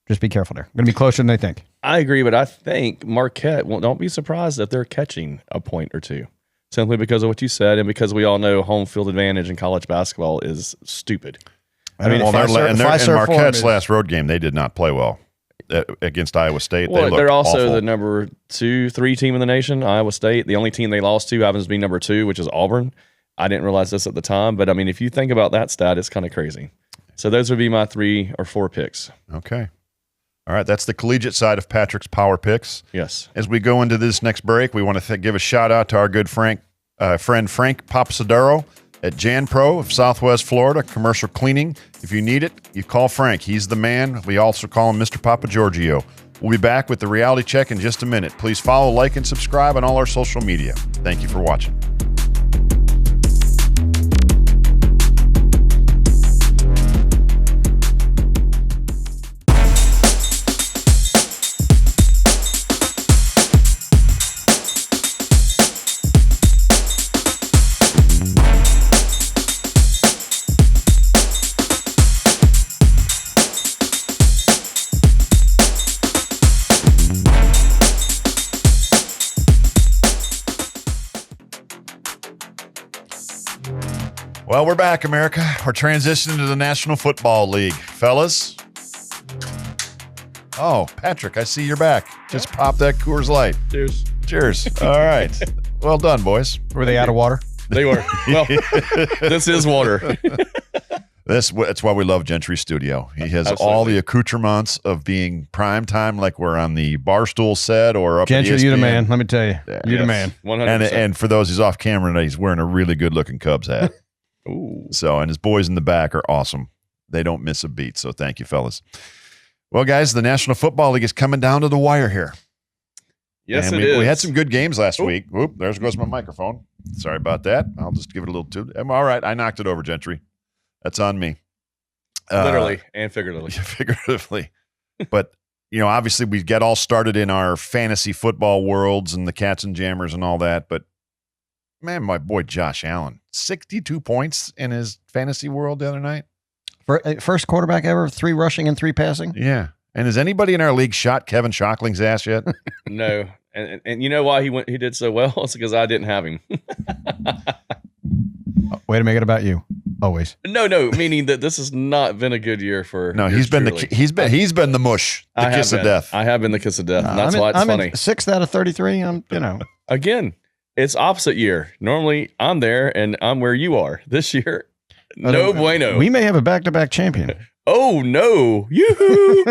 Just be careful there. Going to be closer than they think. I agree, but I think Marquette, don't be surprised if they're catching a point or two, simply because of what you said and because we all know home field advantage in college basketball is stupid. I mean, and Marquette's last road game, they did not play well against Iowa State. Well, they're also awful. the number 2-3 team in the nation, Iowa State. The only team they lost to happens to be number 2, which is Auburn. I didn't realize this at the time, but I mean, if you think about that stat, it's kind of crazy. So those would be my 3 or 4 picks. Okay. All right, that's the collegiate side of Patrick's Power Picks. Yes. As we go into this next break, we want to give a shout out to our good friend Frank Papasadaro at Jan Pro of Southwest Florida, commercial cleaning. If you need it, you call Frank. He's the man. We also call him Mr. Papa Giorgio. We'll be back with the reality check in just a minute. Please follow, like, and subscribe on all our social media. Thank you for watching. Well, we're back, America. We're transitioning to the National Football League. Fellas. Oh, Patrick, I see you're back. Just pop that Coors Light. Cheers. Cheers. All right. Well done, boys. Were they out of water? They were. Well, this is water. That's why we love Gentry Studio. He has all the accoutrements of being prime time, like we're on the Barstool set or up Gentry, at ESPN. you the man. Let me tell you. Yeah, You the man. 100%. And for those who's off camera tonight, he's wearing a really good-looking Cubs hat. Ooh. So, and his boys in the back are awesome. They don't miss a beat. So thank you, fellas. Well, guys, the National Football League is coming down to the wire here. Yes, and it is. we had some good games last Oop. week. Oop, there goes my microphone. Sorry about that. I'll just give it a little toot. All right, I knocked it over, Gentry. That's on me. Literally and figuratively. Figuratively. But, obviously we get all started in our fantasy football worlds and the cats and jammers and all that. But, man, my boy Josh Allen, 62 points in his fantasy world the other night. First quarterback ever, 3 rushing and 3 passing. Yeah. And has anybody in our league shot Kevin Shockling's ass yet? No. And you know why he did so well? It's because I didn't have him. Way to make it about you. Always. No, meaning that this has not been a good year for. No, he's been the mush, the kiss of death. I have been the kiss of death. And that's why it's funny. 6 out of 33. Again, it's opposite year. Normally, I'm there and I'm where you are. This year, no bueno. We may have a back-to-back champion. Oh no! Yoo-hoo!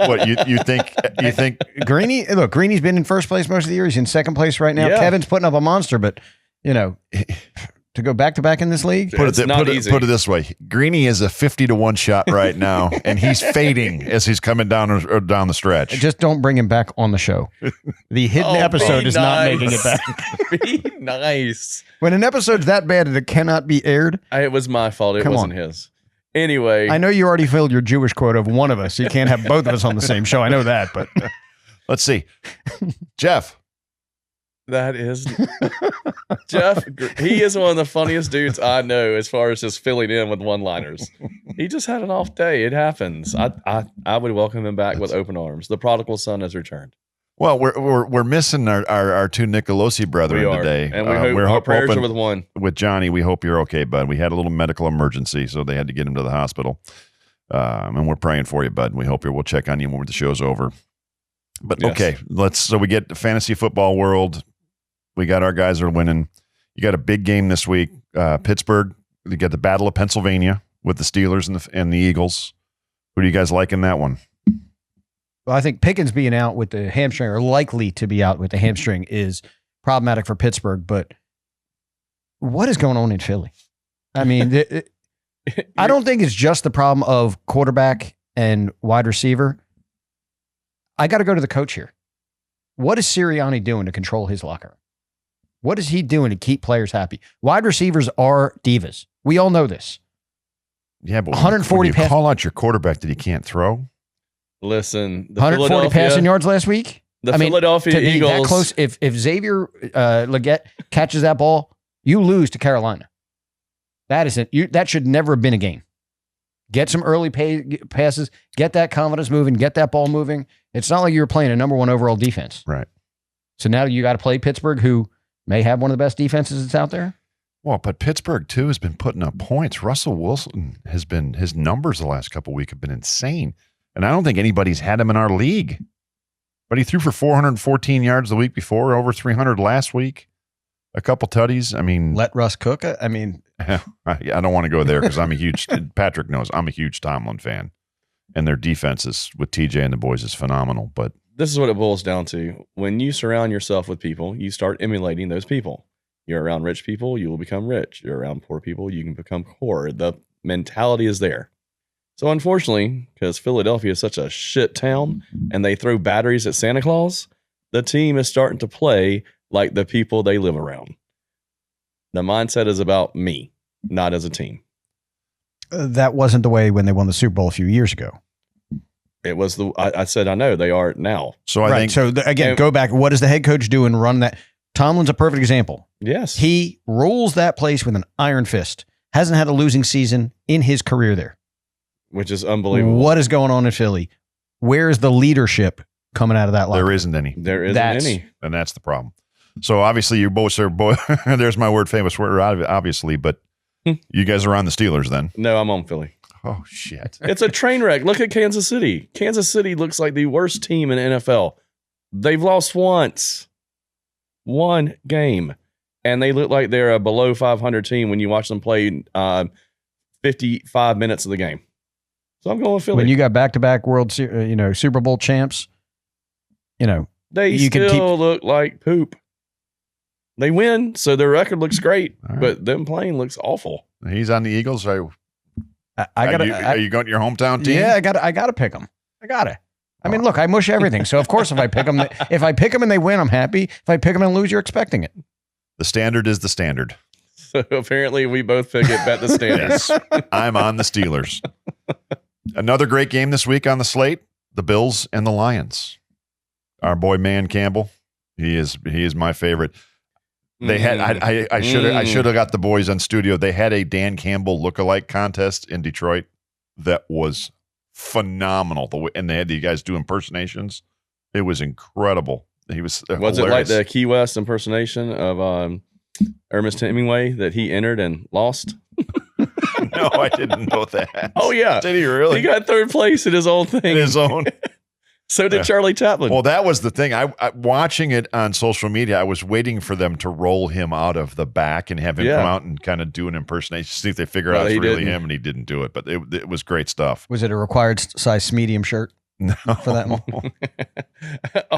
What you think? You think Greeny? Look, Greeny's been in first place most of the year. He's in second place right now. Yeah. Kevin's putting up a monster, but to go back-to-back in this league, It's not easy. Put it this way: Greeny is a 50-1 shot right now, and he's fading as he's coming down the stretch. just don't bring him back on the show. The hidden episode is not making it back. Be nice. When an episode's that bad that it cannot be aired, It was my fault. It wasn't his. Anyway, I know you already filled your Jewish quota of one of us. You can't have both of us on the same show. I know that, but Let's see, Jeff. that is Jeff. He is one of the funniest dudes I know as far as just filling in with one-liners. He just had an off day. It happens. I would welcome him back with open arms. The prodigal son has returned. Well, we're missing our two Nicolosi brethren We are. today, And we're our prayers hoping are with one. with Johnny. We hope you're okay, bud. We had a little medical emergency, so they had to get him to the hospital. And we're praying for you, bud. We hope we'll check on you when the show's over. But Yes. okay, so we get the fantasy football world. We got our guys are winning. You got a big game this week. Pittsburgh. You got the Battle of Pennsylvania with the Steelers and the Eagles. Who do you guys like in that one? well, I think Pickens being out with the hamstring, or likely to be out with the hamstring, is problematic for Pittsburgh. But what is going on in Philly? I mean, I don't think it's just the problem of quarterback and wide receiver. I got to go to the coach here. What is Sirianni doing to control his locker room? What is he doing to keep players happy? Wide receivers are divas. We all know this. Yeah, but 140 when you call out your quarterback that he can't throw. Listen, the 140 Philadelphia- passing yards last week. Philadelphia to be Eagles. that close, if Xavier Legette catches that ball, you lose to Carolina. That isn't. That should never have been a game. Get some early passes. Get that confidence moving. Get that ball moving. It's not like you're playing a number 1 overall defense. Right. So now you got to play Pittsburgh, who may have one of the best defenses that's out there. Well, but Pittsburgh too has been putting up points. Russell Wilson his numbers the last couple of weeks have been insane, and I don't think anybody's had him in our league. But he threw for 414 yards the week before, over 300 last week, a couple tutties. I mean, Let Russ cook. I mean, I don't want to go there because I'm a huge. Patrick knows I'm a huge Tomlin fan, and their defenses with TJ and the boys is phenomenal. But this is what it boils down to. When you surround yourself with people, you start emulating those people. You're around rich people, you will become rich. You're around poor people, you can become poor. The mentality is there. So unfortunately, because Philadelphia is such a shit town and they throw batteries at Santa Claus, the team is starting to play like the people they live around. The mindset is about me, not as a team. That wasn't the way when they won the Super Bowl a few years ago. It was I said, I know they are now. so I think So again, go back. What does the head coach do and run that? Tomlin's a perfect example. Yes. He rules that place with an iron fist. Hasn't had a losing season in his career there. Which is unbelievable. What is going on in Philly? Where is the leadership coming out of that locker? there isn't any. There isn't any. And that's the problem. So obviously you both are there's my word, famous word, obviously, but you guys are on the Steelers then. No, I'm on Philly. Oh, shit. It's a train wreck. Look at Kansas City. Kansas City looks like the worst team in the NFL. They've lost once. One game. And they look like they're a below 500 team when you watch them play 55 minutes of the game. So I'm going with Philly. When you got back-to-back Super Bowl champs, they you still look like poop. They win, so their record looks great, All right. but them playing looks awful. He's on the Eagles. Are you going to your hometown team? Yeah, I gotta pick them. I gotta. I mean, look, I mush everything. So of course, if I pick them and they win, I'm happy. If I pick them and lose, you're expecting it. The standard is the standard. So apparently, we both pick it bet the standards. Yes. I'm on the Steelers. Another great game this week on the slate: the Bills and the Lions. Our boy Man Campbell, he is my favorite. They had I should have got the boys on studio. They had a Dan Campbell lookalike contest in Detroit that was phenomenal. And they had the guys do impersonations. It was incredible. He was hilarious. It like the Key West impersonation of Ernest Hemingway that he entered and lost? No, I didn't know that. Oh yeah, did he really? He got third place in his own thing. In his own. So did Charlie Chaplin. Well, that was the thing. I watching it on social media, I was waiting for them to roll him out of the back and have him come out and kind of do an impersonation, see if they figure out it's really him, and he didn't do it. But it was great stuff. Was it a required size medium shirt? No. For that one?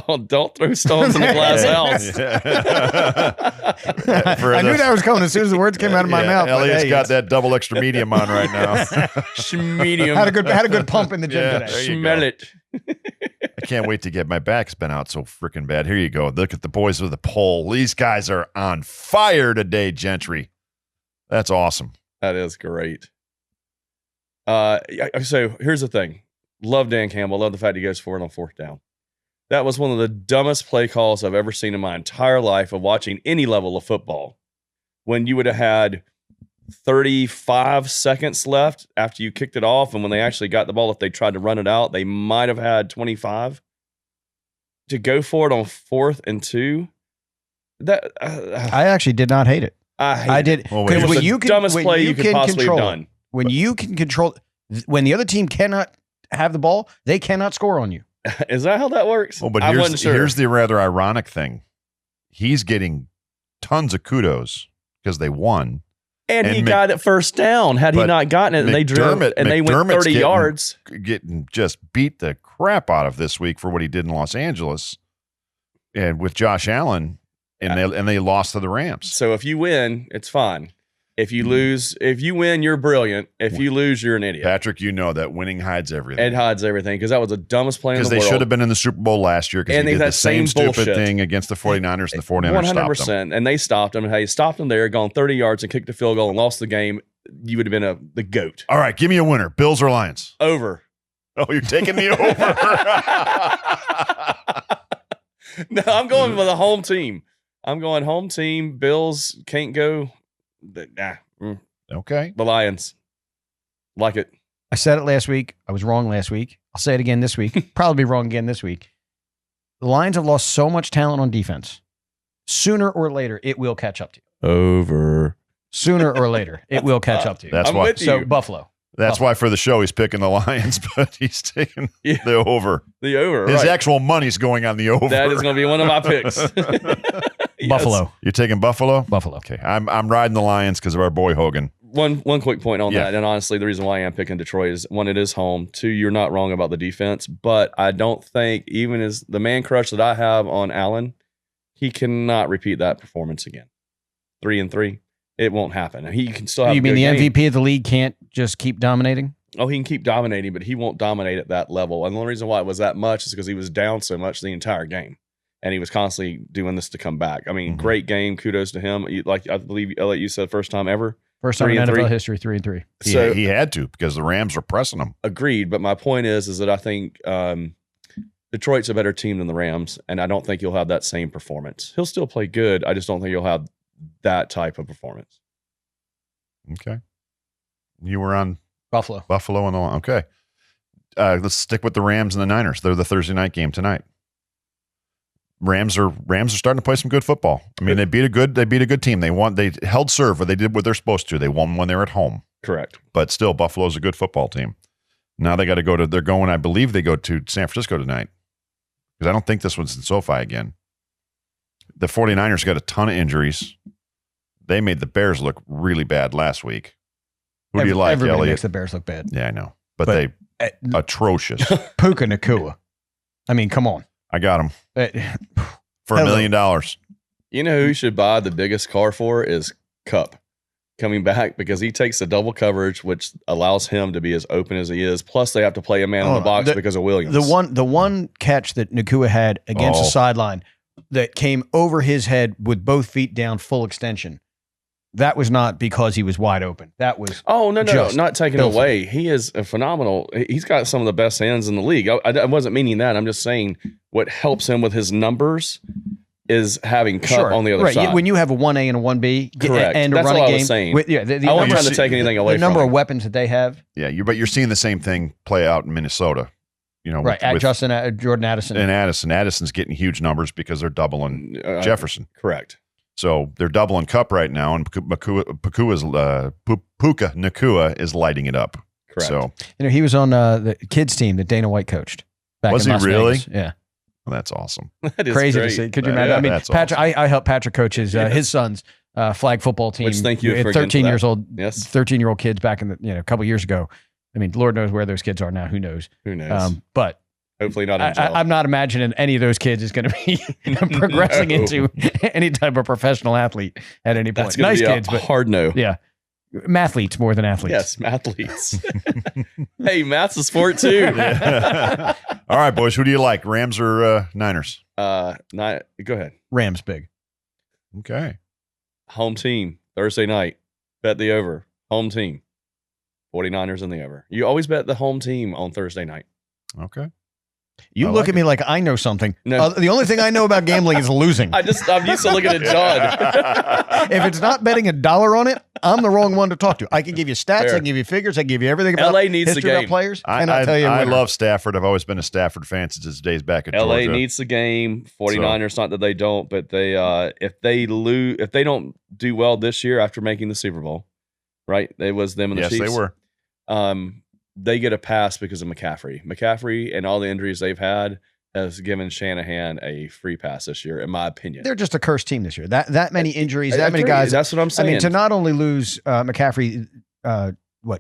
Oh, don't throw stones in the glass house. I knew that was coming as soon as the words came out of my mouth. Elliot's got that double extra medium on right now. Medium. Had a good pump in the gym today. Smell it. I can't wait to get my back's been out so freaking bad. Here you go. Look at the boys with the pole. These guys are on fire today, Gentry. That's awesome. That is great. So here's the thing. Love Dan Campbell. Love the fact he goes for it on fourth down. That was one of the dumbest play calls I've ever seen in my entire life of watching any level of football. When you would have had 35 seconds left after you kicked it off, and when they actually got the ball, if they tried to run it out, they might have had 25. To go for it on 4th and 2, that I actually did not hate it. I did. Well, it was the dumbest play you could possibly have done. When you can control, when the other team cannot have the ball, they cannot score on you. Is that how that works? Well, but here's the rather ironic thing. He's getting tons of kudos because they won. And he got it first down. Had he not gotten it, and they drew it, and they went 30 yards. Getting just beat the crap out of this week for what he did in Los Angeles, and with Josh Allen, and they lost to the Rams. So if you win, it's fine. If you lose, if you win, you're brilliant. If you lose, you're an idiot. Patrick, you know that winning hides everything. It hides everything because that was the dumbest play in the world. Because they should have been in the Super Bowl last year because he did the same stupid thing against the 49ers and the 49ers 100%, stopped them. And they stopped him. And how you stopped them there, gone 30 yards and kicked a field goal and lost the game, you would have been the GOAT. All right, give me a winner. Bills or Lions? Over. Oh, you're taking me over. No, I'm going with a home team. I'm going home team. Bills can't go. Okay. The Lions. Like it. I said it last week. I was wrong last week. I'll say it again this week. Probably be wrong again this week. The Lions have lost so much talent on defense. Sooner or later, it will catch up to you. Over. Sooner or later, it will catch up to you. That's why. So Buffalo. That's why for the show he's picking the Lions, but he's taking the over. The over. His actual money's going on the over. That is going to be one of my picks. Yes. Buffalo. You're taking Buffalo? Buffalo. Okay. I'm riding the Lions because of our boy Hogan. one quick point on Yeah. that. And honestly, the reason why I am picking Detroit is, one, it is home. Two, you're not wrong about the defense. But I don't think, even as the man crush that I have on Allen, he cannot repeat that performance again. 3-3, it won't happen. He can still have. You a mean good the game. MVP of the league can't just keep dominating? Oh, he can keep dominating, but he won't dominate at that level. And the only reason why it was that much is because he was down so much the entire game. And he was constantly doing this to come back. I mean, great game. Kudos to him. Like I believe, Elliot, you said first time ever. First time in 3-3. NFL history, 3-3. So he had to, because the Rams were pressing him. agreed. But my point is that I think Detroit's a better team than the Rams, and I don't think he'll have that same performance. He'll still play good. I just don't think he'll have that type of performance. Okay. You were on Buffalo. Buffalo and the okay. Let's stick with the Rams and the Niners. They're the Thursday night game tonight. Rams are starting to play some good football. I mean, they beat a good team. They held serve, but they did what they're supposed to. They won when they were at home. Correct. But still, Buffalo's a good football team. Now they got to go to. They're going. I believe they go to San Francisco tonight, because I don't think this one's in SoFi again. The 49ers got a ton of injuries. They made the Bears look really bad last week. Who do you like, Everybody Elliot? makes the Bears look bad. Yeah, I know, but they atrocious. Puka Nakua. I mean, come on. I got him for $1 Hello. million. You know who you should buy the biggest car for is Cup coming back, because he takes the double coverage, which allows him to be as open as he is. Plus, they have to play a man in the box because of Williams. The one catch that Nakua had against the sideline that came over his head with both feet down, full extension. That was not because he was wide open. That was no, not taking it filthy. away. He is a phenomenal. He's got some of the best hands in the league. I wasn't meaning that. I'm just saying what helps him with his numbers is having Cup on the other side. When you have a 1A and a 1B, Correct. and a That's running all I game, was saying. the I wasn't number, trying to take anything away the number from of weapons that they have. Yeah, but you're seeing the same thing play out in Minnesota. You know, Right, with Jordan Addison. and Addison. Addison's getting huge numbers because they're doubling Jefferson. Correct. So they're doubling Cup right now, and Puka Nakua is lighting it up. Correct. So He was on the kids team that Dana White coached. Back Was in he Las really? Vegas. Yeah. well, that's awesome. That is Crazy great. to see. Could you Yeah, imagine? I mean, that's Patrick, awesome. I helped Patrick coach his son's flag football team. Which, thank you at for 13 getting years to that. old. Yes. 13-year-old kids back in a couple years ago. I mean, Lord knows where those kids are now. Who knows? Who knows? But Hopefully not in jail. I'm not imagining any of those kids is going to be progressing No. into any type of professional athlite at any point. That's gonna Nice be kids, a but hard no. yeah, mathletes more than athletes. Yes, mathletes. Hey, math's a sport too. All right, boys. Who do you like, Rams or Niners? Go ahead. Rams big. Okay. Home team, Thursday night. Bet the over. Home team. 49ers in the over. You always bet the home team on Thursday night. Okay. You I look like at me like I know something. No. The only thing I know about gambling is losing. I'm used to looking at John. If it's not betting $1 on it, I'm the wrong one to talk to. I can give you stats, Fair. I can give you figures, I can give you everything about LA needs the history about game. players. I and I'll tell you, a I winner. love Stafford. I've always been a Stafford fan since his days back at LA Georgia. needs the game. 49ers, not that they don't, but they if they don't do well this year after making the Super Bowl, right? It was them and the Yes, Chiefs. they were. They get a pass because of McCaffrey. McCaffrey and all the injuries they've had has given Shanahan a free pass this year, in my opinion. They're just a cursed team this year. That many injuries, I that many agree. guys. That's what I'm I saying. mean, to not only lose McCaffrey,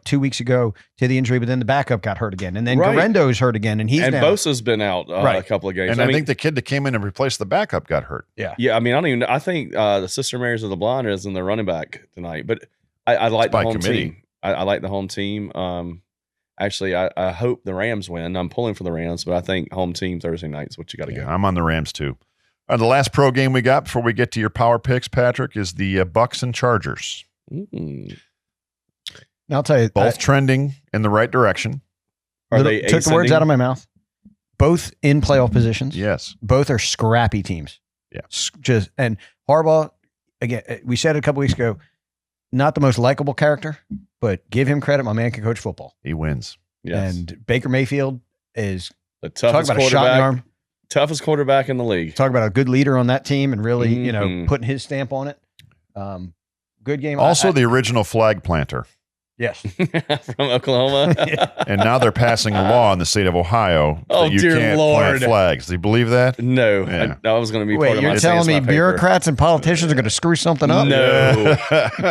2 weeks ago to the injury, but then the backup got hurt again, and then Right. Garendo's hurt again, and he's and down. Bosa's been out a Right. couple of games. And I I mean, think the kid that came in and replaced the backup got hurt. yeah, I mean, I think the Sister Marys of the Blind is in the running back tonight, but I like the by home committee. team. I like the home team. Actually, I hope the Rams win. I'm pulling for the Rams, but I think home team Thursday night is what you got to Yeah, go. I'm on the Rams too. The last pro game we got before we get to your power picks, Patrick, is the Bucks and Chargers. Mm. I'll tell you, Both trending in the right direction. Are they took the words ascending? out of my mouth. Both in playoff positions. Yes. Both are scrappy teams. Yeah. And Harbaugh, again, we said it a couple weeks ago, not the most likable character, but give him credit. My man can coach football. He wins. Yes. And Baker Mayfield is The talk toughest about a shot in the quarterback. arm. Toughest quarterback in the league. Talk about a good leader on that team and really, Mhm. putting his stamp on it. Good game. Also, the original flag planter. yes. From Oklahoma. And now they're passing a law in the state of Ohio Oh, that you dear can't Lord. plant flags. Do you believe that? No, Yeah. that was going to be part Wait, of you're my telling Sans me My paper. bureaucrats and politicians are going to screw something up? No.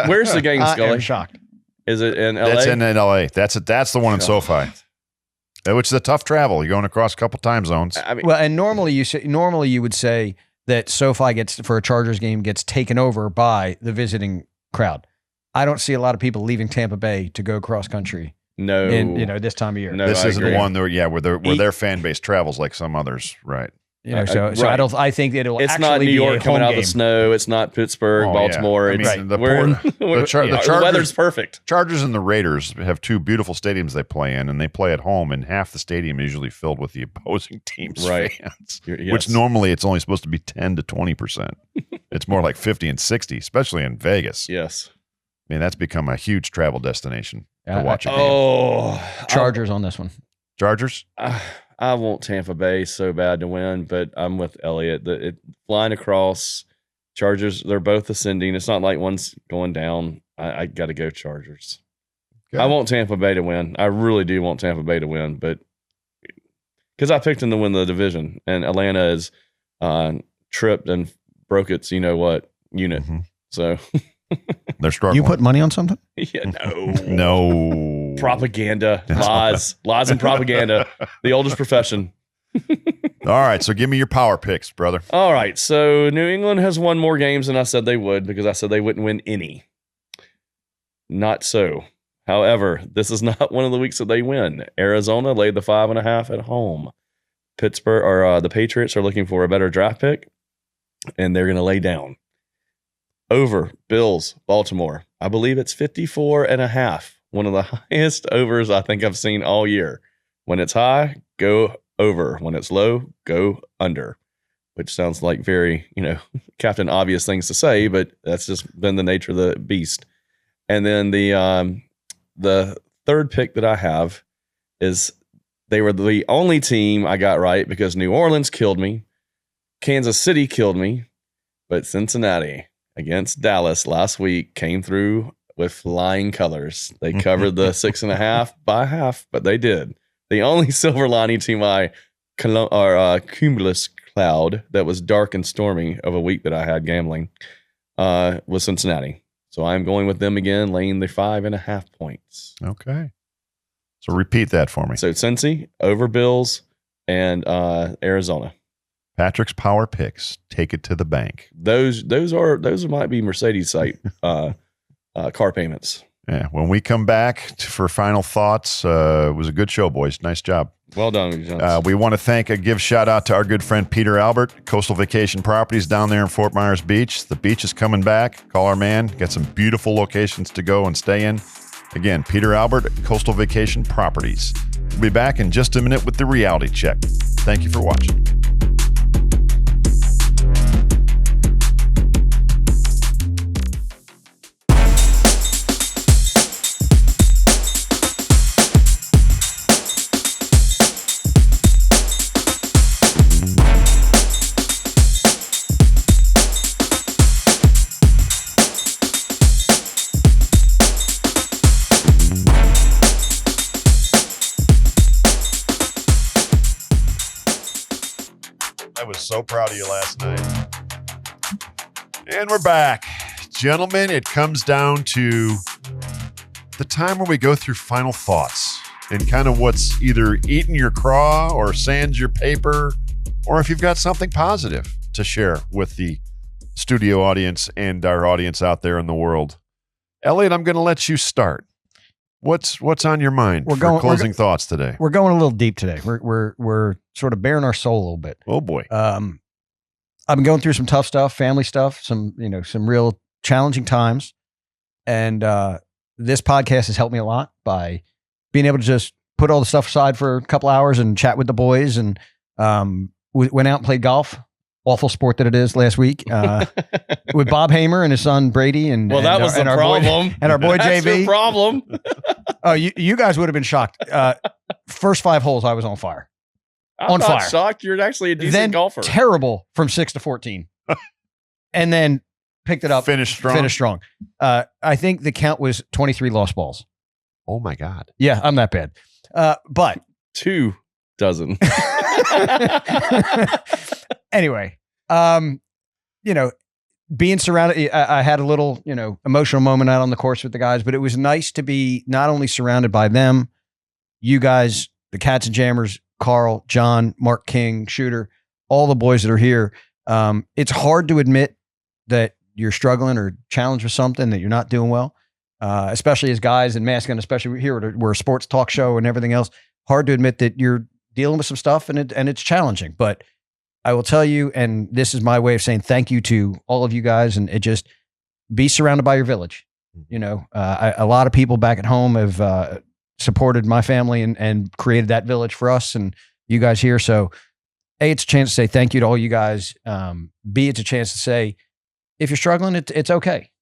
Where's the game, I Scully? am shocked. Is it in LA? That's in LA. That's the one in SoFi. Which is a tough travel. You're going across a couple time zones. I mean, Well, and normally you would say that SoFi for a Chargers game gets taken over by the visiting crowd. I don't see a lot of people leaving Tampa Bay to go cross country. no. In this time of year. No, This I isn't agree. the one where their fan base travels like some others, right? I don't. I think it'll. It's actually not New be York a coming home out of game. the snow. It's not Pittsburgh, Oh, Baltimore. yeah. I It's mean, the the weather's perfect. Chargers and the Raiders have two beautiful stadiums they play in, and they play at home, and half the stadium is usually filled with the opposing team's Right. fans, Yes. which normally it's only supposed to be 10 to 20%. It's more like 50 and 60, especially in Vegas. Yes. I mean, that's become a huge travel destination to Yeah, watch a game. Oh, Chargers on this one. Chargers? I want Tampa Bay so bad to win, but I'm with Elliot. Flying across, Chargers, they're both ascending. It's not like one's going down. I got to go Chargers. Okay. I want Tampa Bay to win. I really do want Tampa Bay to win, but because I picked them to win the division, and Atlanta is tripped and broke its unit. Mhm. So They're struggling. You put money on something? yeah, no, no propaganda, lies and propaganda, the oldest profession. All right, so give me your power picks, brother. All right, so New England has won more games than I said they would because I said they wouldn't win any. Not so. However, this is not one of the weeks that they win. Arizona laid the 5.5 at home. Pittsburgh or the Patriots are looking for a better draft pick, and they're going to lay down. Over Bills, Baltimore. I believe it's 54.5. One of the highest overs I think I've seen all year. When it's high, go over. When it's low, go under. Which sounds like very, Captain Obvious things to say, but that's just been the nature of the beast. And then the third pick that I have is they were the only team I got right because New Orleans killed me, Kansas City killed me, but Cincinnati against Dallas last week came through with flying colors. They covered the 6.5 by half, but they did. The only silver lining to my cumulus cloud that was dark and stormy of a week that I had gambling was Cincinnati. So I'm going with them again, laying the 5.5 points. Okay. So repeat that for me. So Cincy, over Bills, and Arizona. Patrick's power picks. Take it to the bank. Those might be Mercedes site car payments. Yeah. When we come back for final thoughts, it was a good show, boys. Nice job. Well done. We want to give shout out to our good friend Peter Albert, Coastal Vacation Properties down there in Fort Myers Beach. The beach is coming back. Call our man. Got some beautiful locations to go and stay in. Again, Peter Albert, Coastal Vacation Properties. We'll be back in just a minute with the reality check. Thank you for watching. I was so proud of you last night. And we're back. Gentlemen, it comes down to the time where we go through final thoughts and kind of what's either eating your craw or sands your paper, or if you've got something positive to share with the studio audience and our audience out there in the world. Elliot, I'm going to let you start. What's on your mind for closing thoughts today? We're going a little deep today. We're sort of bearing our soul a little bit. Oh boy. I've been going through some tough stuff, family stuff, some real challenging times. And this podcast has helped me a lot by being able to just put all the stuff aside for a couple hours and chat with the boys. And we went out and played golf. Awful sport that it is last week with Bob Hamer and his son Brady. And that was the problem. And our boy That's JV. your problem. Oh, you guys would have been shocked. First 5 holes, I was on fire. I'm not fire. shocked. You're actually a decent Then golfer. terrible from 6 to 14. And then picked it up. Finished strong. I think the count was 23 lost balls. Oh my God. Yeah, I'm that bad. But 2 dozen. anyway, being surrounded, I had a little, emotional moment out on the course with the guys, but it was nice to be not only surrounded by them, you guys, the Cats and Jammers, Carl, John, Mark King, Shooter, all the boys that are here. It's hard to admit that you're struggling or challenged with something, that you're not doing well, especially as guys in masculine, especially here, we're a sports talk show and everything else. Hard to admit that you're dealing with some stuff and it's challenging, but I will tell you, and this is my way of saying thank you to all of you guys, and it just be surrounded by your village. A lot of people back at home have supported my family and created that village for us and you guys here. So A, it's a chance to say thank you to all you guys. B, it's a chance to say, if you're struggling, it's okay.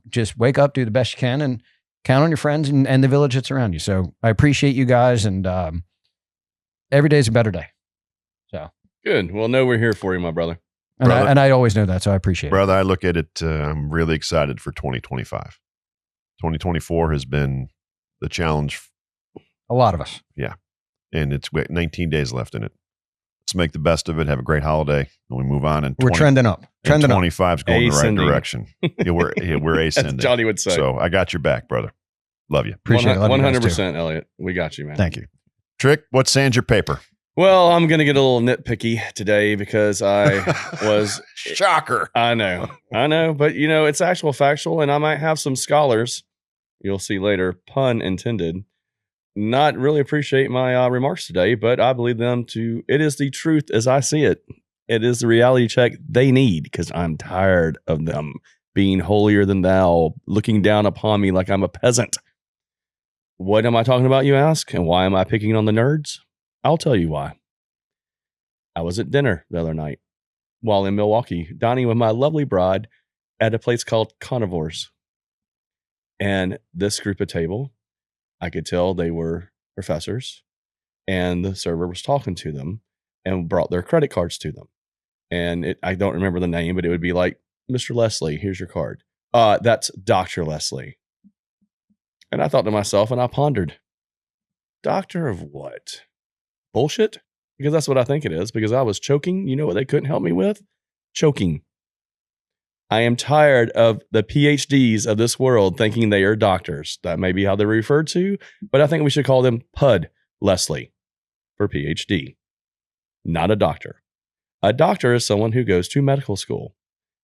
Just wake up, do the best you can, and count on your friends and the village that's around you. So I appreciate you guys, and every day is a better day. So. Good. Well, no, we're here for you, my brother. And I always know that, so I appreciate it. Brother, I look at it, I'm really excited for 2025. 2024 has been the challenge. A lot of us. Yeah. And it's 19 days left in it. Let's make the best of it. Have a great holiday. And we move on. And we're trending up. 25 is going in the right direction. We're ascending. As Johnny would say. So I got your back, brother. Love you. Appreciate it. 100%, Elliot. We got you, man. Thank you. Trick, what sands your paper? Well, I'm going to get a little nitpicky today because I was... Shocker. I know. But, it's actual factual, and I might have some scholars, you'll see later, pun intended, not really appreciate my remarks today, but I believe them to... It is the truth as I see it. It is the reality check they need, because I'm tired of them being holier than thou, looking down upon me like I'm a peasant. What am I talking about, you ask? And why am I picking on the nerds? I'll tell you why. I was at dinner the other night while in Milwaukee, dining with my lovely bride at a place called Carnivores. And this group of table, I could tell they were professors, and the server was talking to them and brought their credit cards to them. And I don't remember the name, but it would be like, Mr. Leslie, here's your card. That's Dr. Leslie. And I thought to myself, and I pondered, doctor of what? Bullshit? Because that's what I think it is, because I was choking. You know what they couldn't help me with? Choking. I am tired of the PhDs of this world thinking they are doctors. That may be how they're referred to, but I think we should call them Pud Leslie for PhD, not a doctor. A doctor is someone who goes to medical school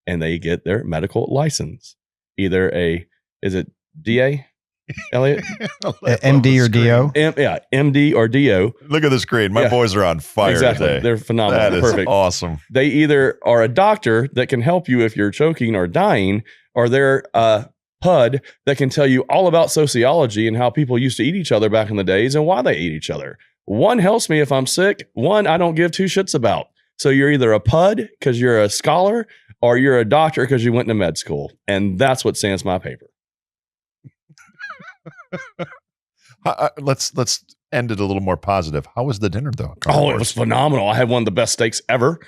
and they get their medical license. Either is it DA? Elliot? MD or DO? MD or DO. Look at the screen. My boys are on fire today. They're phenomenal. That is perfect. Awesome. They either are a doctor that can help you if you're choking or dying, or they're a PUD that can tell you all about sociology and how people used to eat each other back in the days and why they ate each other. One helps me if I'm sick. One I don't give two shits about. So you're either a PUD because you're a scholar, or you're a doctor because you went to med school. And that's what sands my paper. Let's end it a little more positive. How was the dinner though? Oh, it was phenomenal. I had one of the best steaks ever.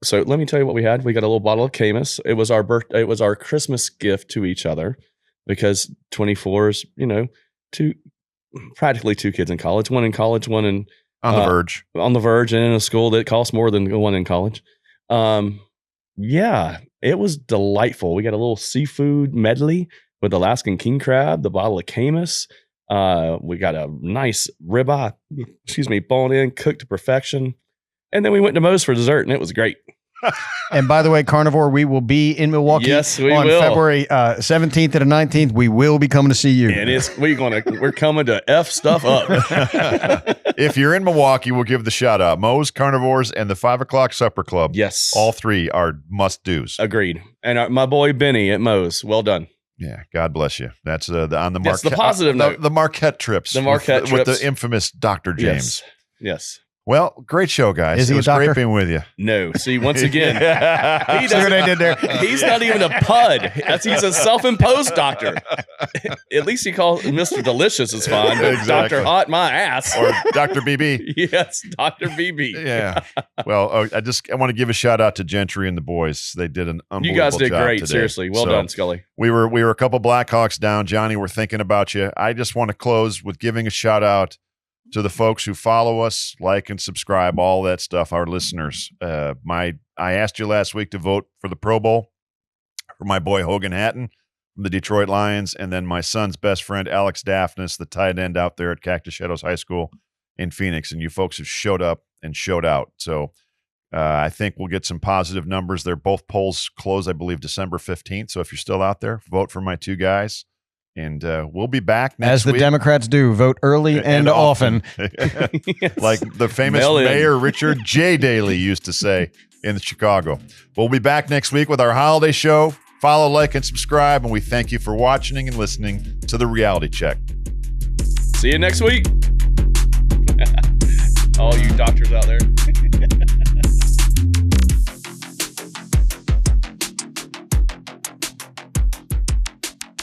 So let me tell you what we had. We got a little bottle of Camus. It was our birthday. It was our Christmas gift to each other, because 24 is, practically two kids in college. One in college, one in on the verge, and in a school that costs more than one in college. Yeah, it was delightful. We got a little seafood medley with Alaskan king crab, the bottle of Camus. We got a nice ribeye, bone in, cooked to perfection. And then we went to Moe's for dessert, and it was great. And by the way, Carnivore, we will be in Milwaukee on February 17th to the 19th. We will be coming to see you. And we're coming to F stuff up. If you're in Milwaukee, we'll give the shout out. Moe's, Carnivores, and the 5 o'clock Supper Club. Yes. All three are must do's. Agreed. And my boy Benny at Moe's. Well done. Yeah, God bless you. That's on the Marquette. That's the positive note. The Marquette trips. The Marquette trips. With the infamous Dr. James. Yes. Well, great show, guys. Is he it was a doctor? Great being with you. No. See, once again, he doesn't, what I did there. He's not even a PUD. He's a self-imposed doctor. At least he calls Mr. Delicious is fine, but Exactly. Dr. Hot, my ass. Or Dr. BB. Yes, Dr. BB. Yeah. Well, I want to give a shout out to Gentry and the boys. They did an unbelievable job. You guys did great. Today. Seriously. Well done, Scully. We were a couple Blackhawks down. Johnny, we're thinking about you. I just want to close with giving a shout out to the folks who follow us, like and subscribe, all that stuff, our listeners. I asked you last week to vote for the Pro Bowl. for my boy Hogan Hatton from the Detroit Lions, and then my son's best friend, Alex Daphnis, the tight end out there at Cactus Shadows High School in Phoenix. And you folks have showed up and showed out. So I think we'll get some positive numbers. They're both polls close, I believe, December 15th. So if you're still out there, vote for my two guys. And we'll be back next As the week. Democrats do, vote early and often. Like the famous Mayor Richard J. Daley used to say in Chicago. We'll be back next week with our holiday show. Follow, like, and subscribe. And we thank you for watching and listening to The Reality Check. See you next week. All you doctors out there.